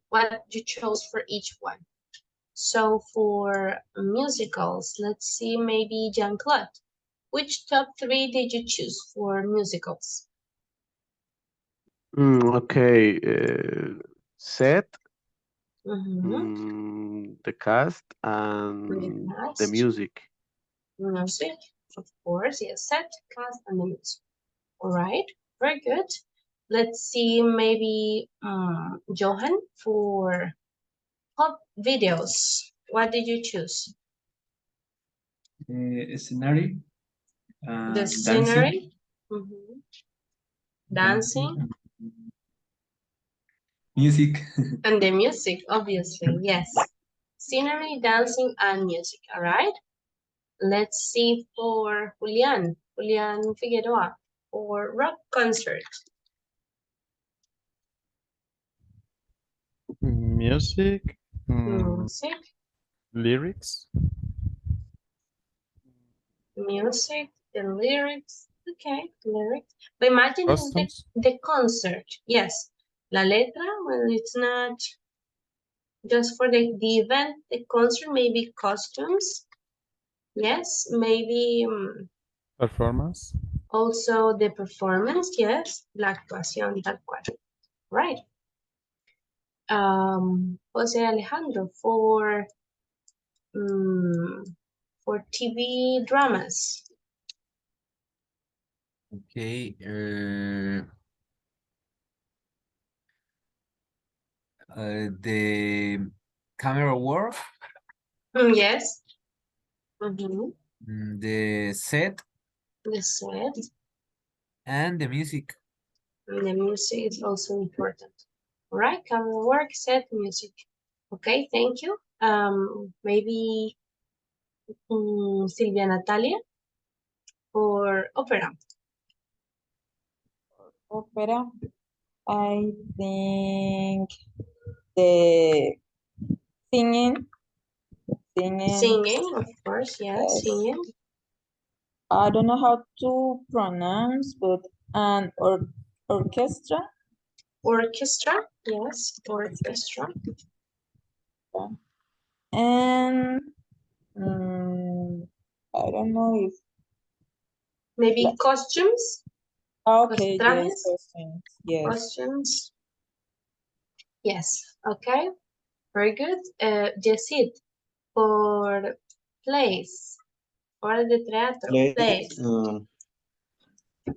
what you chose for each one. So for musicals, let's see, maybe Jean-Claude. Which top three did you choose for musicals? Okay. Set, the cast, and the cast. music. Music, of course, yes, set, cast, and the music. All right, very good. Let's see, maybe Johan for pop videos. What did you choose? Scenario. The scenery, dancing, Music. and the music, obviously, yes. Scenery, dancing, and music, all right? Let's see for Julian Figueroa, or rock concert. Music, Music, lyrics, music, the lyrics, okay, lyrics. But imagine costumes. the concert, yes. La letra, well, it's not just for the event, the concert, maybe costumes, yes, maybe Performance. also the performance, yes, la actuación, tal cual, right? Jose Alejandro for TV dramas. Okay. The camera work, Yes. the set, The set and the music. and the music is also important. All right, camera work, set, music. Okay, thank you. Maybe Silvia Natalia for opera. Opera, I think the singing, Singing, of course, yes, yes. singing. I don't know how to pronounce, but an orchestra. Orchestra, yes, orchestra. And I don't know if Maybe costumes. okay, yes, Trajes, costumes, yes. costumes. Yes, okay, very good. Yesid, for plays, obras de teatro, plays.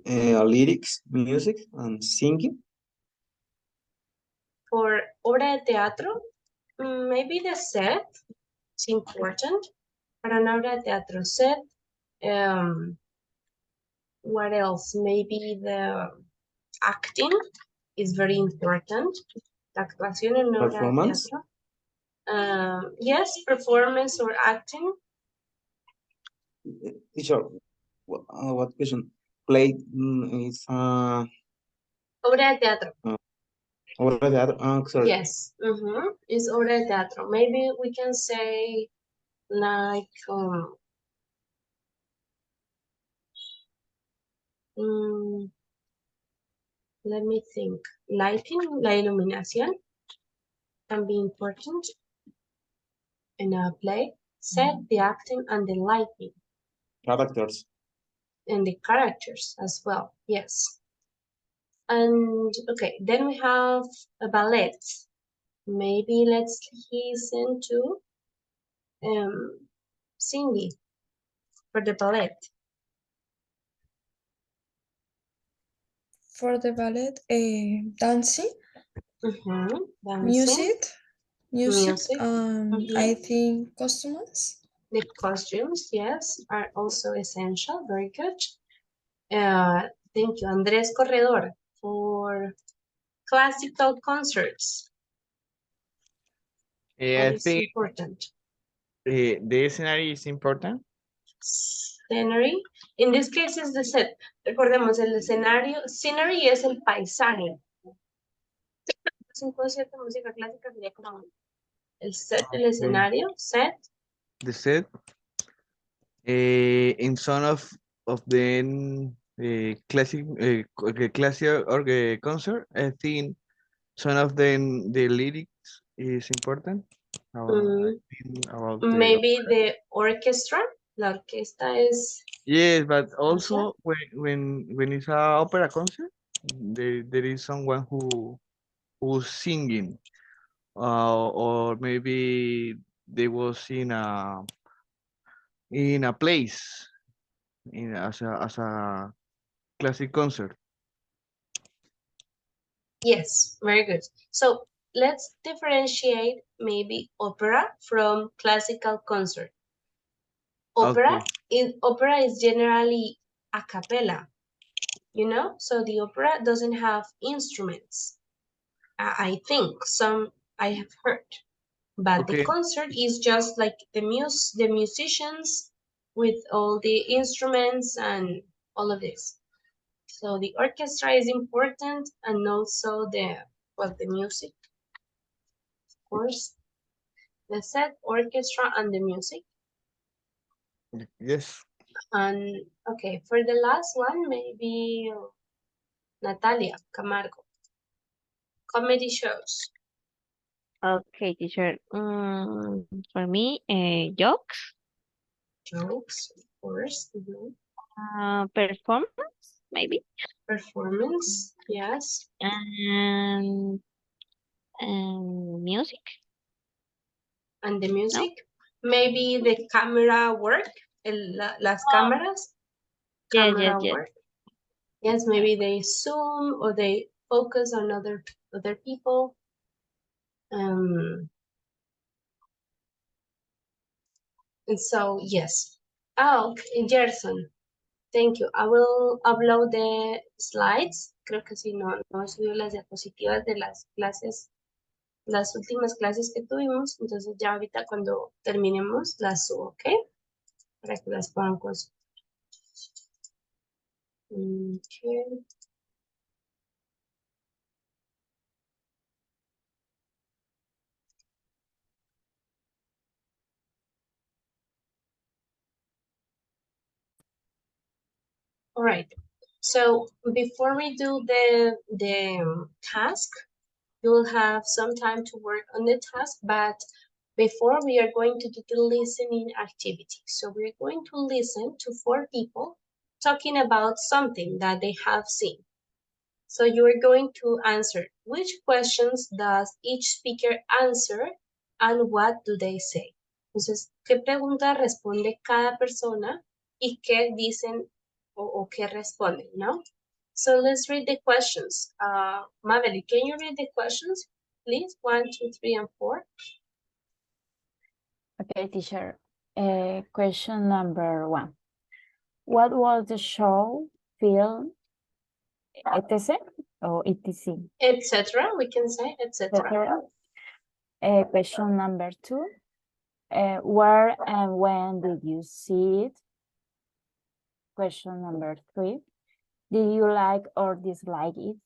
Lyrics, music, and singing. For obra de teatro, maybe the set, it's important. Para una obra de teatro set, what else? Maybe the acting is very important. La actuación en una obra de Performance. teatro. Yes, performance or acting. Teacher, what question? Play is Obra de teatro. obra de teatro. Sorry. Yes, it's obra de teatro. Maybe we can say like let me think. Lighting, la iluminación can be important in a play. Set, the acting, and the lighting. Characters. And the characters as well, yes. And okay, then we have a ballet. Maybe let's listen to Cindy for the ballet. For the ballet, dancing, Dancing, music, music. I think costumes. The costumes, yes, are also essential. Very good. Thank you, Andrés Corredor, for classical concerts. What I is think important? the scenario is important. Scenery. In this case is the set. Recordemos, el escenario, scenery es el paisaje. Un concierto de música clásica sería como el set del escenario, set. The set. In some of the classic concert, I think some of them the lyrics is important. Mm, About the maybe the orchestra. La orquesta is. yes, but also when it's a opera concert, there is someone who's singing, or maybe they was in a place as a classic concert. Yes, very good. So let's differentiate maybe opera from classical concert. Opera is generally a cappella, you know, so the opera doesn't have instruments. I think some I have heard, but the concert is just like the musicians with all the instruments and all of this. So the orchestra is important, and also the music, of course. The set, orchestra, and the music. Yes. And okay, for the last one, maybe Natalia Camargo. Comedy shows. Okay, teacher. For me, jokes, Jokes, of course. performance, maybe, Performance, yes. and music. And the music, maybe the camera work, las cámaras, camera Yes. work. Yes, maybe they zoom or they focus on other people. And so yes. Oh, okay, Gerson. Thank you. I will upload the slides. Creo que si no he subido las diapositivas de las clases, las últimas clases que tuvimos. Entonces ya ahorita cuando terminemos las subo, ¿ok? Para que las puedan consultar. Okay. All right. So before we do the task, you will have some time to work on the task, but before we are going to do the listening activity. So we're going to listen to 4 people talking about something that they have seen. So you are going to answer which questions does each speaker answer and what do they say. Entonces, ¿qué pregunta responde cada persona y qué dicen o qué responden, no? So let's read the questions. Mabel, can you read the questions, please? 1, 2, 3, and 4. Okay, teacher. Question number 1. What was the show, film, etc. or etc.? Etc. We can say etc. Question number 2. Where and when did you see it? Question number 3. Did you like or dislike it?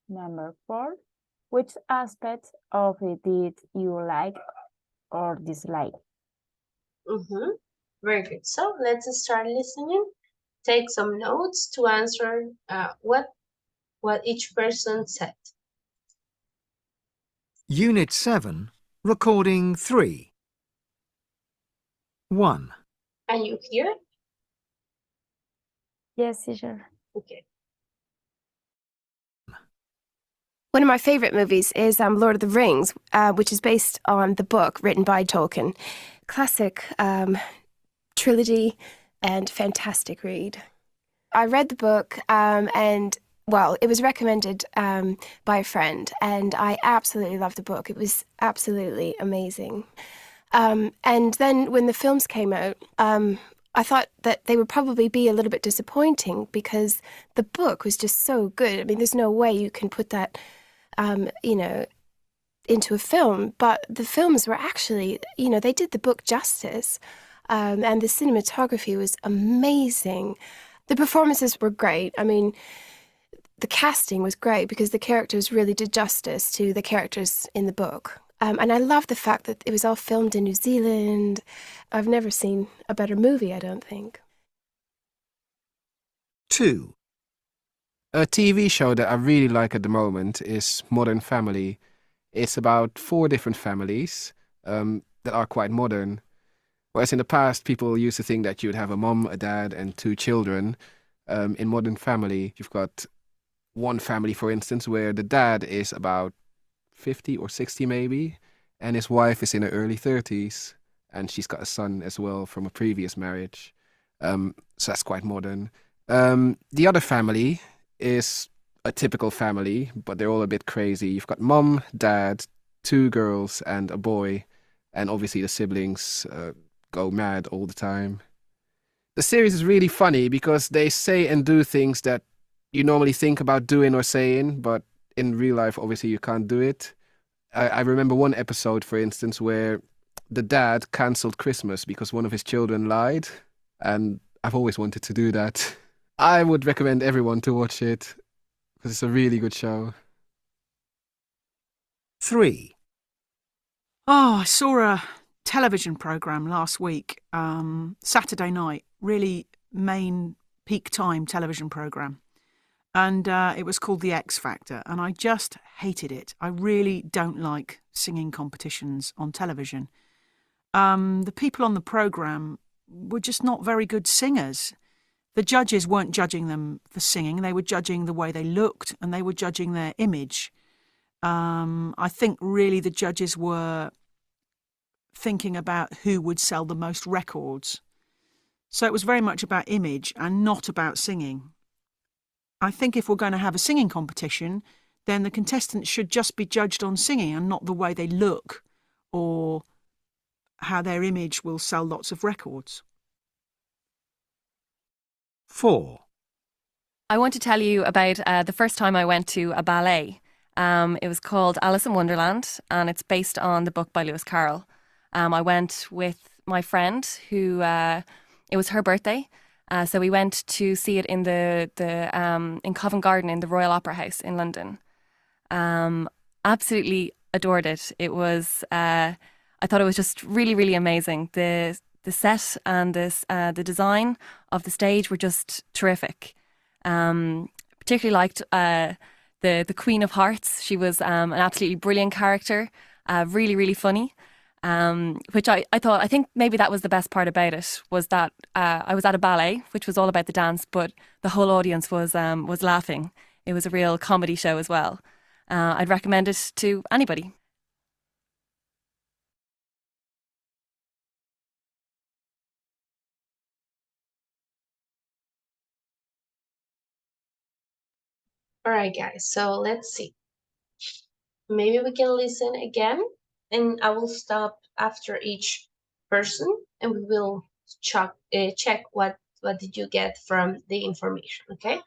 Number 4. Which aspect of it did you like or dislike? Very good. So let's start listening. Take some notes to answer what each person said. Unit 7, Recording 3. 1. Can you hear? Yes, teacher. Okay. One of my favorite movies is Lord of the Rings, which is based on the book written by Tolkien. Classic trilogy and fantastic read. I read the book and, well, it was recommended by a friend, and I absolutely loved the book. It was absolutely amazing. And then when the films came out, I thought that they would probably be a little bit disappointing because the book was just so good. I mean, there's no way you can put that, into a film. But the films were actually, they did the book justice. And the cinematography was amazing. The performances were great. I mean, the casting was great because the characters really did justice to the characters in the book. And I love the fact that it was all filmed in New Zealand. I've never seen a better movie, I don't think. 2. A TV show that I really like at the moment is Modern Family. It's about 4 different families that are quite modern. Whereas in the past, people used to think that you'd have a mom, a dad, and 2 children. In Modern Family, you've got one family, for instance, where the dad is about 50 or 60 maybe, and his wife is in her early 30s, and she's got a son as well from a previous marriage. So that's quite modern. The other family is a typical family, but they're all a bit crazy. You've got mom, dad, 2 girls, and a boy, and obviously the siblings go mad all the time. The series is really funny because they say and do things that you normally think about doing or saying, but in real life, obviously, you can't do it. I remember one episode, for instance, where the dad cancelled Christmas because one of his children lied, and I've always wanted to do that. I would recommend everyone to watch it because it's a really good show. 3. Oh, I saw a television program last week, Saturday night, really main peak time television program. And it was called The X Factor, and I just hated it. I really don't like singing competitions on television. The people on the program were just not very good singers. The judges weren't judging them for singing, they were judging the way they looked, and they were judging their image. I think really the judges were thinking about who would sell the most records. So it was very much about image and not about singing. I think if we're going to have a singing competition, then the contestants should just be judged on singing and not the way they look or how their image will sell lots of records. 4. I want to tell you about the first time I went to a ballet. It was called Alice in Wonderland, and it's based on the book by Lewis Carroll. I went with my friend who, it was her birthday, so we went to see it in in Covent Garden in the Royal Opera House in London. Absolutely adored it. It was, I thought it was just really, really amazing. The set and the design of the stage were just terrific. Particularly liked the Queen of Hearts. She was an absolutely brilliant character, really, really funny. Which I think maybe that was the best part about it, was that I was at a ballet, which was all about the dance, but the whole audience was laughing. It was a real comedy show as well. I'd recommend it to anybody. All right, guys, so let's see. Maybe we can listen again, and I will stop after each person, and we will check what did you get from the information, okay?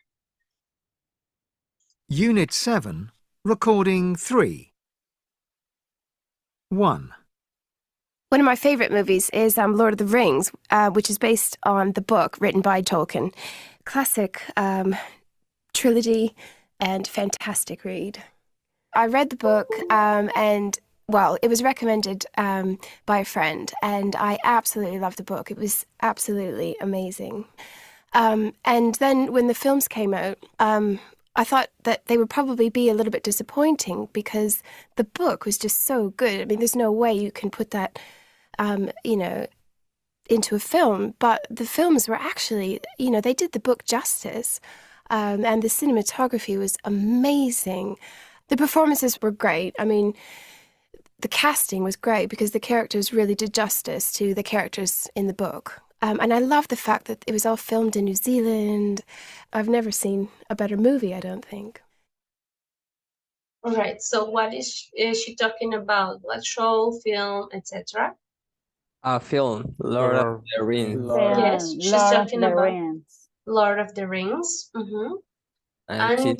Unit 7, Recording 3. 1. One of my favourite movies is Lord of the Rings, which is based on the book written by Tolkien. Classic trilogy and fantastic read. I read the book and, well, it was recommended by a friend, and I absolutely loved the book. It was absolutely amazing. And then when the films came out, I thought that they would probably be a little bit disappointing because the book was just so good. I mean, there's no way you can put that, into a film, but the films were actually, they did the book justice, and the cinematography was amazing. The performances were great. I mean, the casting was great because the characters really did justice to the characters in the book. And I love the fact that it was all filmed in New Zealand. I've never seen a better movie, I don't think. All right, so what is she talking about? What show, film, etc.? A film, Lord of the Rings. Yes, she's Lord of talking the about Rings. Lord of the Rings. And And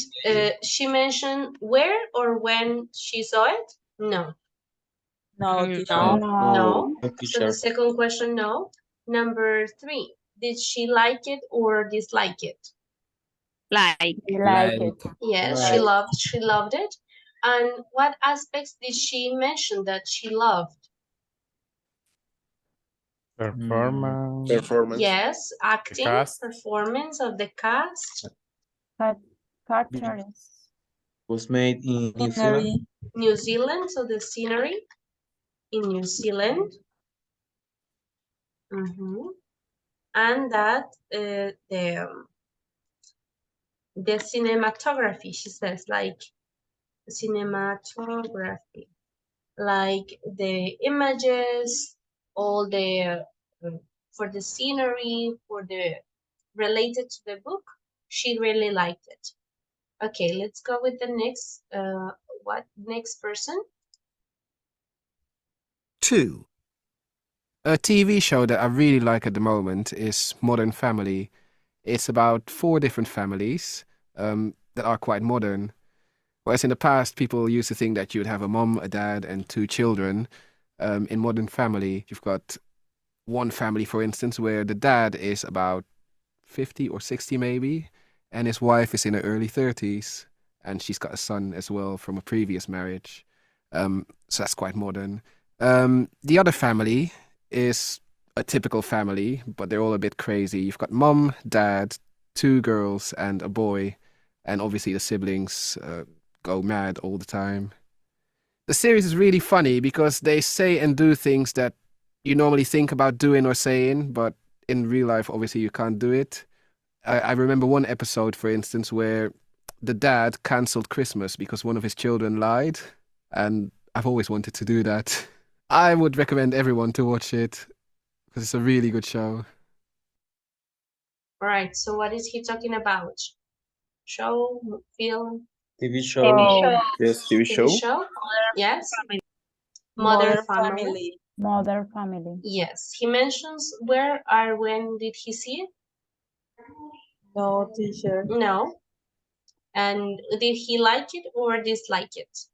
she mentioned where or when she saw it? No. No, No. teacher. No. So teacher. the second question, no. Number 3, did she like it or dislike it? Like. You like it. Yes, Like. she loved it. And what aspects did she mention that she loved? Performance. Yes, acting, cast. performance of the cast. But Cartoons. Was made in New Zealand. Scenery. New Zealand, so the scenery in New Zealand. And that the cinematography, she says, like cinematography, like the images, all the for the scenery, for the related to the book, she really liked it. Okay, let's go with the next next person? 2. A TV show that I really like at the moment is Modern Family. It's about 4 different families that are quite modern. Whereas in the past, people used to think that you'd have a mom, a dad, and 2 children. In Modern Family, you've got one family, for instance, where the dad is about 50 or 60 maybe, and his wife is in her early 30s, and she's got a son as well from a previous marriage. So that's quite modern. The other family is a typical family, but they're all a bit crazy. You've got mom, dad, 2 girls, and a boy, and obviously the siblings go mad all the time. The series is really funny because they say and do things that you normally think about doing or saying, but in real life, obviously, you can't do it. I remember one episode, for instance, where the dad cancelled Christmas because one of his children lied, and I've always wanted to do that. I would recommend everyone to watch it because it's a really good show. All right, so what is he talking about? Show, film? TV show. TV show. Yes, TV show. TV show? Yes. Modern Family. Family. Modern Family. Yes. He mentions where or when did he see it? No, teacher. No. And did he like it or dislike it?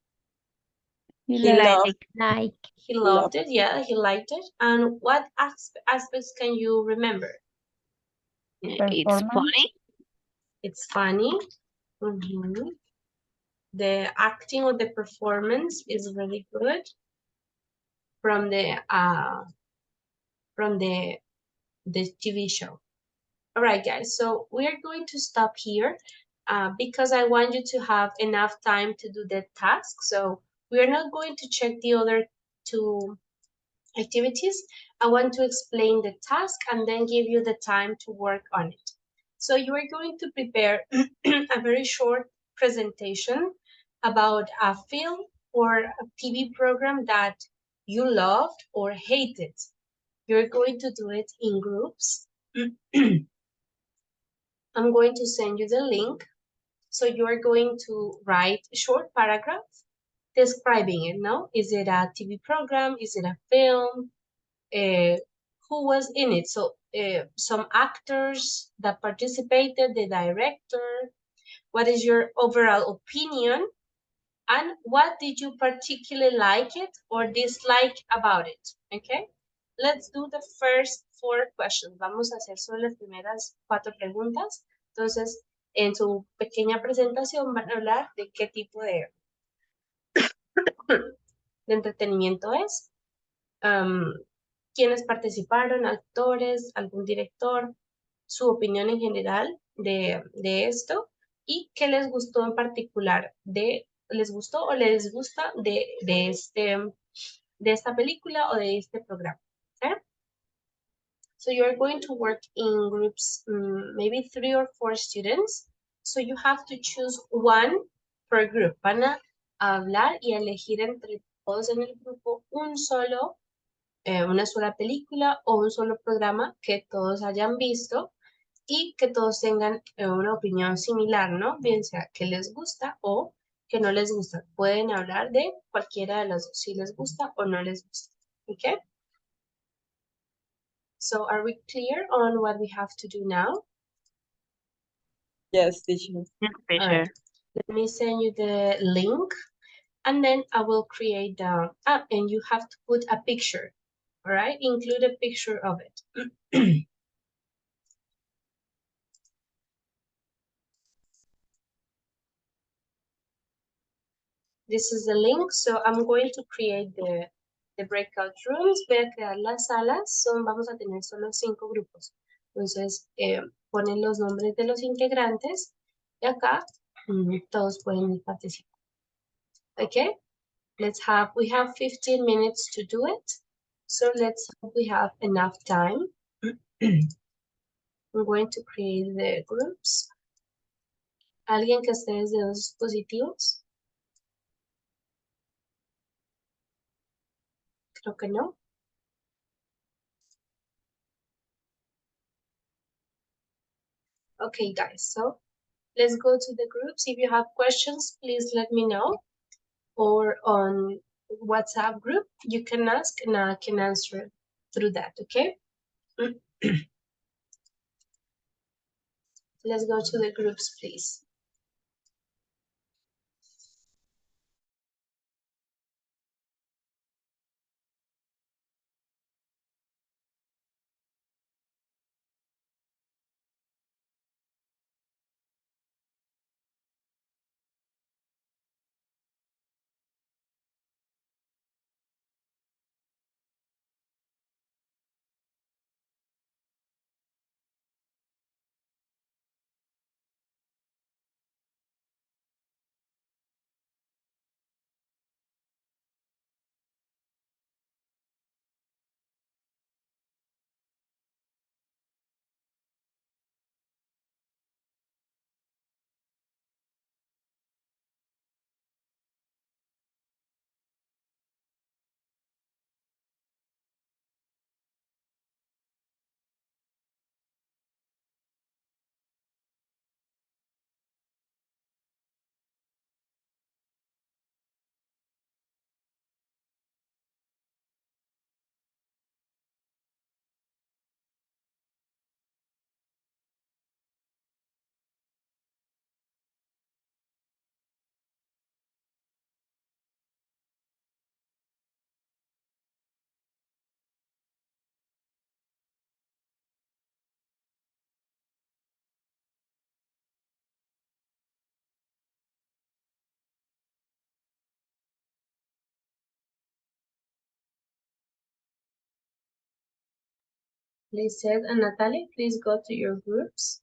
He loved. He loved it, yeah, he liked it. And what aspects can you remember? It's funny. It's funny. The acting or the performance is really good from the TV show. All right, guys, so we are going to stop here because I want you to have enough time to do the task. So we are not going to check the other 2 activities. I want to explain the task and then give you the time to work on it. So you are going to prepare a very short presentation about a film or a TV program that you loved or hated. You're going to do it in groups. I'm going to send you the link. So you're going to write a short paragraph describing it, no? Is it a TV program? Is it a film? Who was in it? So some actors that participated, the director. What is your overall opinion? And what did you particularly like it or dislike about it? Okay? Let's do the first 4 questions. Vamos a hacer solo las primeras 4 preguntas. Entonces, en su pequeña presentación van a hablar de qué tipo de entretenimiento es, quiénes participaron, actores, algún director, su opinión en general de esto y qué les gustó en particular, les gustó o les gusta de esta película o de este programa. Okay? So you're going to work in groups, maybe 3 or 4 students. So you have to choose one per group. Van a hablar y elegir entre todos en el grupo una sola película o un solo programa que todos hayan visto y que todos tengan una opinión similar, ¿no? Bien sea que les gusta o que no les gusta. Pueden hablar de cualquiera de las dos, si les gusta o no les gusta. ¿Ok? So are we clear on what we have to do now? Yes, teacher. All right. Let me send you the link and then I will create the app and you have to put a picture. All right, include a picture of it. This is the link, so I'm going to create the breakout rooms. Voy a crear las salas, vamos a tener solo 5 grupos. Entonces, ponen los nombres de los integrantes y acá Todos pueden participar. Okay, we have 15 minutes to do it. So let's hope we have enough time. I'm going to create the groups. ¿Alguien que esté desde dos dispositivos? Creo que no. Okay, guys, so let's go to the groups. If you have questions, please let me know. Or on WhatsApp group, you can ask and I can answer through that, okay? Let's go to the groups, please. Lizeth and Natalie, please go to your groups.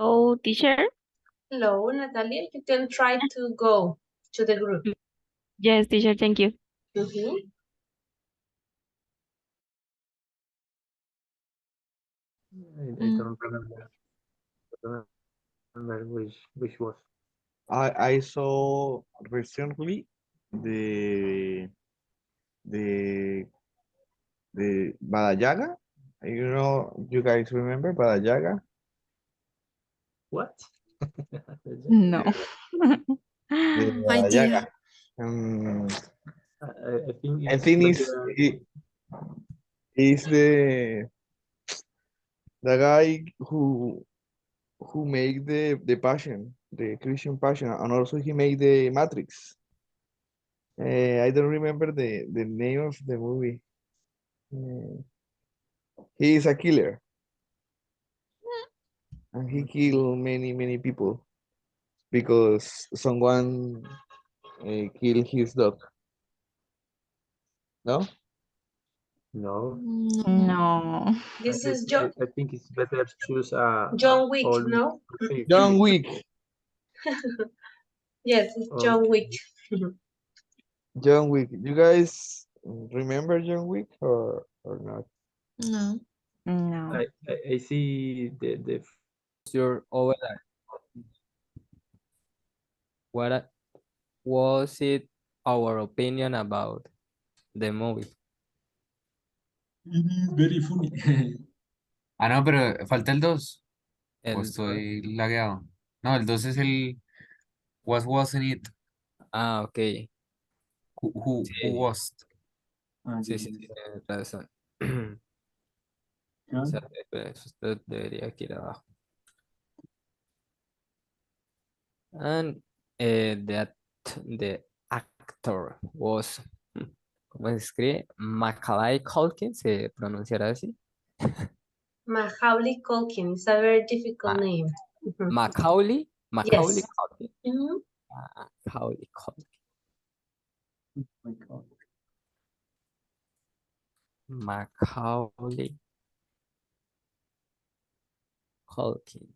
Oh, teacher? Hello, Natalia. You can try to go to the group. Yes, teacher, thank you. Mhm. I don't remember. I don't remember which was. I saw recently the the the Baba Yaga. You know, you guys remember Baba Yaga? What? No. The Baba idea. Yaga. Um, I think I it's think better. he's the guy who made the Passion, the Christian Passion, and also he made the Matrix. I don't remember the name of the movie. Uh, he is a killer, and he killed many people because someone killed his dog. No? No. No. This is John I think it's better to choose Wick, all no? John Wick. Yes, it's John Okay. Wick. John Wick. You guys remember John Wick or not? No. No. I see the Your overall, what was it our opinion about the movie? Very funny. Ah, no, pero falta el 2. O El estoy lagueado. No, el 2 es el What wasn't it? ok. Who Sí, was? sí, tienes razón. O sea, esto debería ir abajo. And the actor was, ¿cómo se escribe? Macaulay Culkin, ¿se pronunciará así? Macaulay Culkin. It's a very difficult name. Mhm. Macaulay Yes. Culkin. Mhm. Macaulay Culkin. Macaulay Culkin.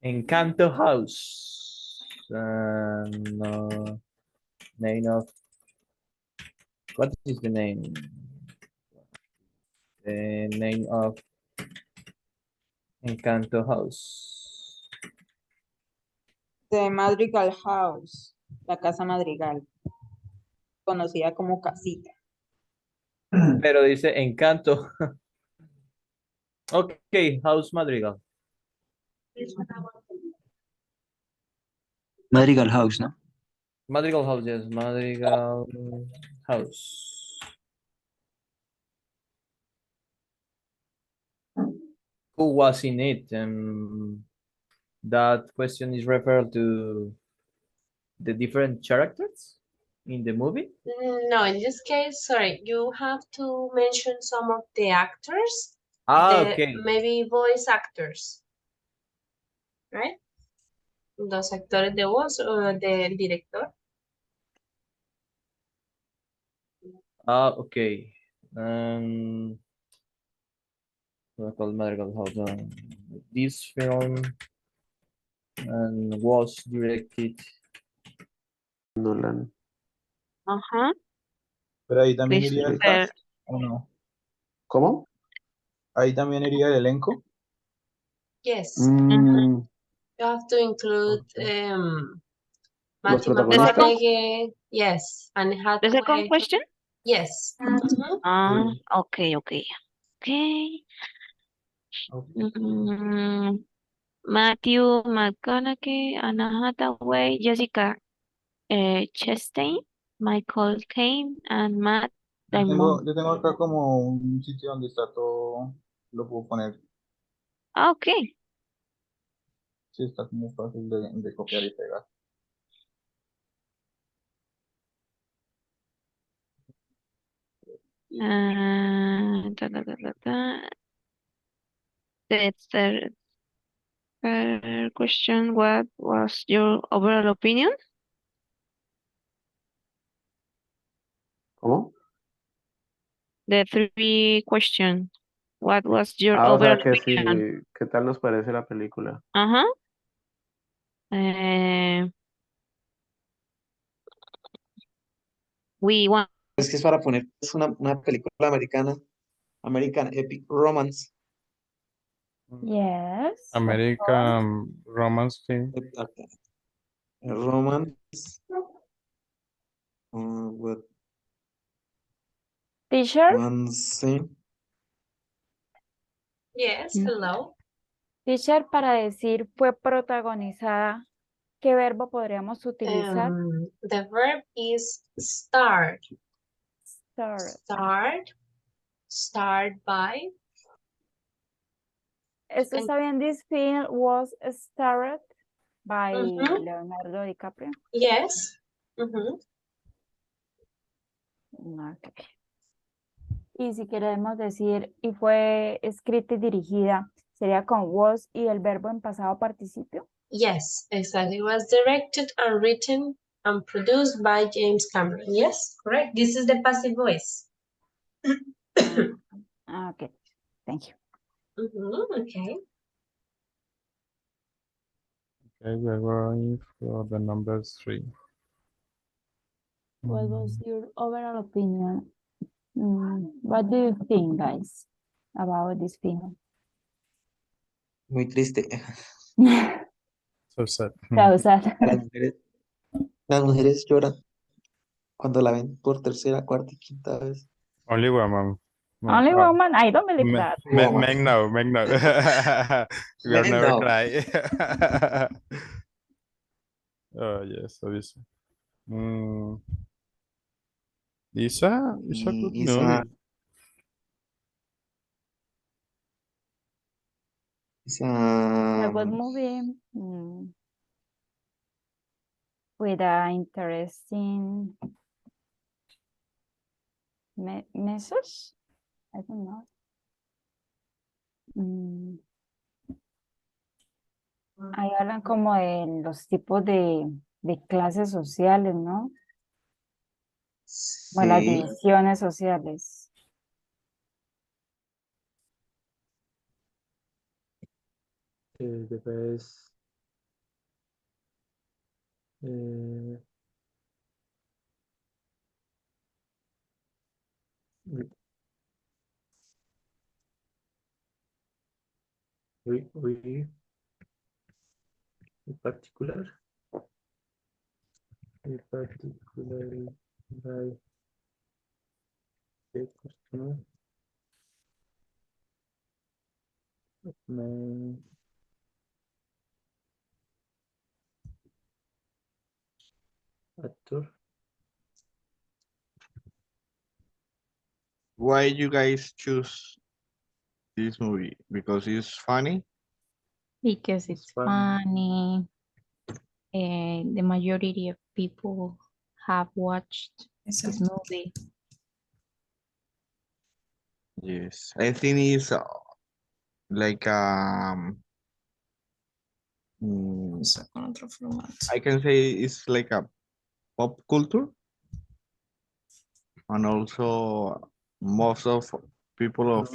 Encanto House. No, name of what is the name? The name of Encanto House. The Madrigal House, la casa madrigal, conocida como casita. Pero dice Encanto. Ok, House Madrigal. Madrigal House, ¿no? Madrigal House, yes, Madrigal House. Who was in it? That question is referred to the different characters in the movie. No, in this case, sorry, you have to mention some of the actors, Okay. maybe voice actors, right? Los actores de voz o del director. Okay. Called Madrigal House. This film was directed. Nolan. Ajá. Pero ahí también iría el Christopher. cast, ¿o no? ¿Cómo? Ahí también iría el elenco. Yes. Mm, You have to include los Matthew protagonistas. McConaughey, yes, and The second Hathaway, question? yes. Mhm. Okay. Matthew McConaughey, Anna Hathaway, Jessica Chastain, Michael Caine, and Matt Damon. Yo tengo acá como un sitio donde está todo, lo puedo poner, Okay. sí, está como fácil de copiar y pegar. The third question, what was your overall opinion? ¿Cómo? the three question. What was your Ah, o overall sea que sí, opinion? ¿qué tal nos parece la película? Ajá. Eh, we want. Es que es para poner es una película americana, American Epic Romance. Yes, of course. American romance film. Okay. Romance. What Teacher, one scene? Yes, hello. teacher, para decir fue protagonizada, ¿qué verbo podríamos utilizar? The verb is start. Start. Start. Start by. Esto can- está bien. This film was starred by Mhm. Leonardo DiCaprio. Yes. Mhm. Ok. Y si queremos decir, y fue escrita y dirigida, sería con was y el verbo en pasado participio. Yes, exactly. It was directed and written and produced by James Cameron. Yes, correct. This is the passive voice. Ok, thank you. Okay. Okay, we're going for the number 3. What was your overall opinion? What do you think, guys, about this film? Muy triste. So sad. Causar. Las mujeres lloran cuando la ven por tercera, cuarta y quinta vez. Only woman. Only woman? I don't believe Men, that. men no, men no. We are Men never no. cry. Oh yes, so this. Mm, it's a good movie. A good movie with an interesting message. I don't know. Ahí hablan como de los tipos de clases sociales, ¿no? Bueno, las Sí. divisiones sociales. Después, we in particularly by the customer main actor. Why you guys choose this movie? Because it's funny? Because it's funny. The majority of people have watched this movie. Yes, I think it's like I can say it's like a pop culture, and also most of people of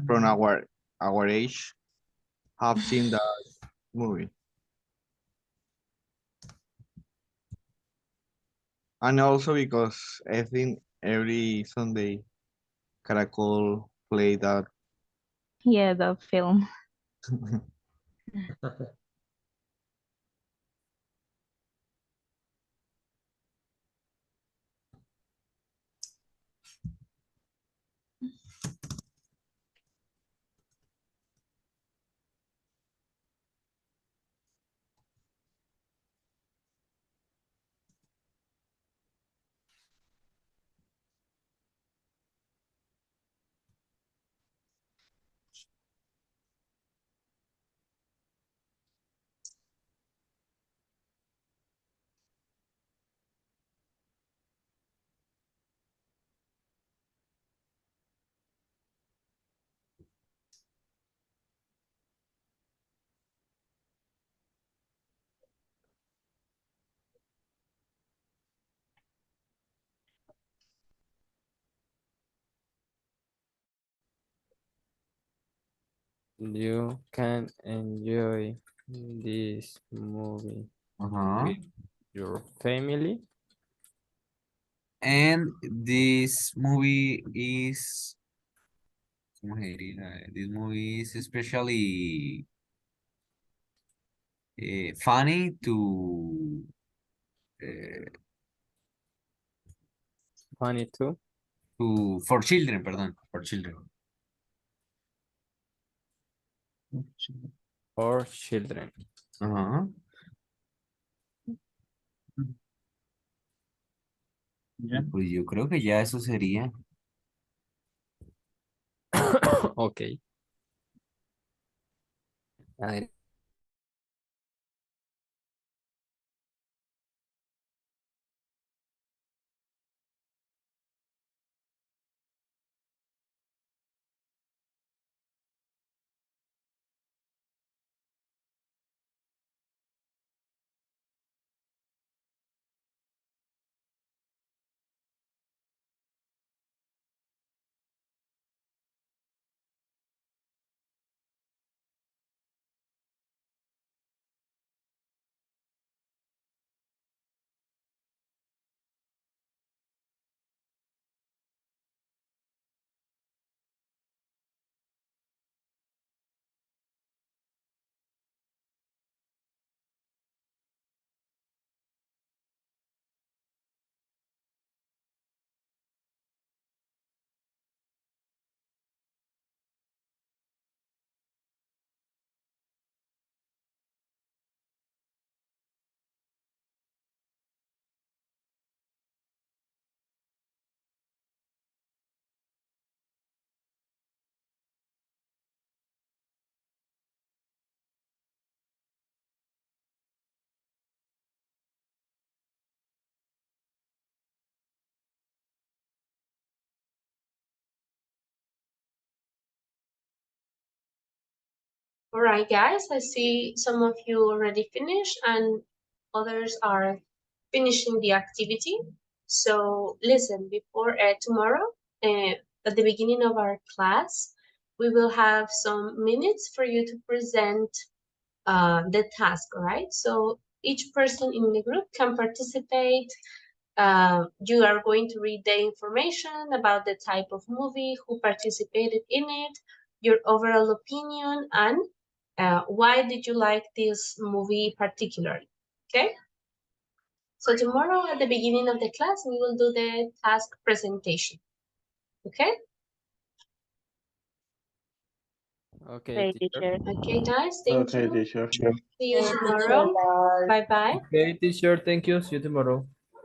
from our age have seen that movie. And also because I think every Sunday Caracol play that. Yeah, the film. You can enjoy this movie with your family. And this movie is, ¿cómo se diría? This movie is especially funny Funny too. for children, perdón, for children. For children. Ajá. Pues yo creo que ya eso sería. Ok. A ver. All right, guys, I see some of you already finished and others are finishing the activity. So listen, before tomorrow, at the beginning of our class, we will have some minutes for you to present the task, all right? So each person in the group can participate. You are going to read the information about the type of movie, who participated in it, your overall opinion, and why did you like this movie particularly, okay? So tomorrow at the beginning of the class, we will do the task presentation, okay? Okay, teacher. Okay, guys, thank Okay, you. teacher. See you tomorrow. Bye-bye. Okay, teacher. Thank you. See you tomorrow.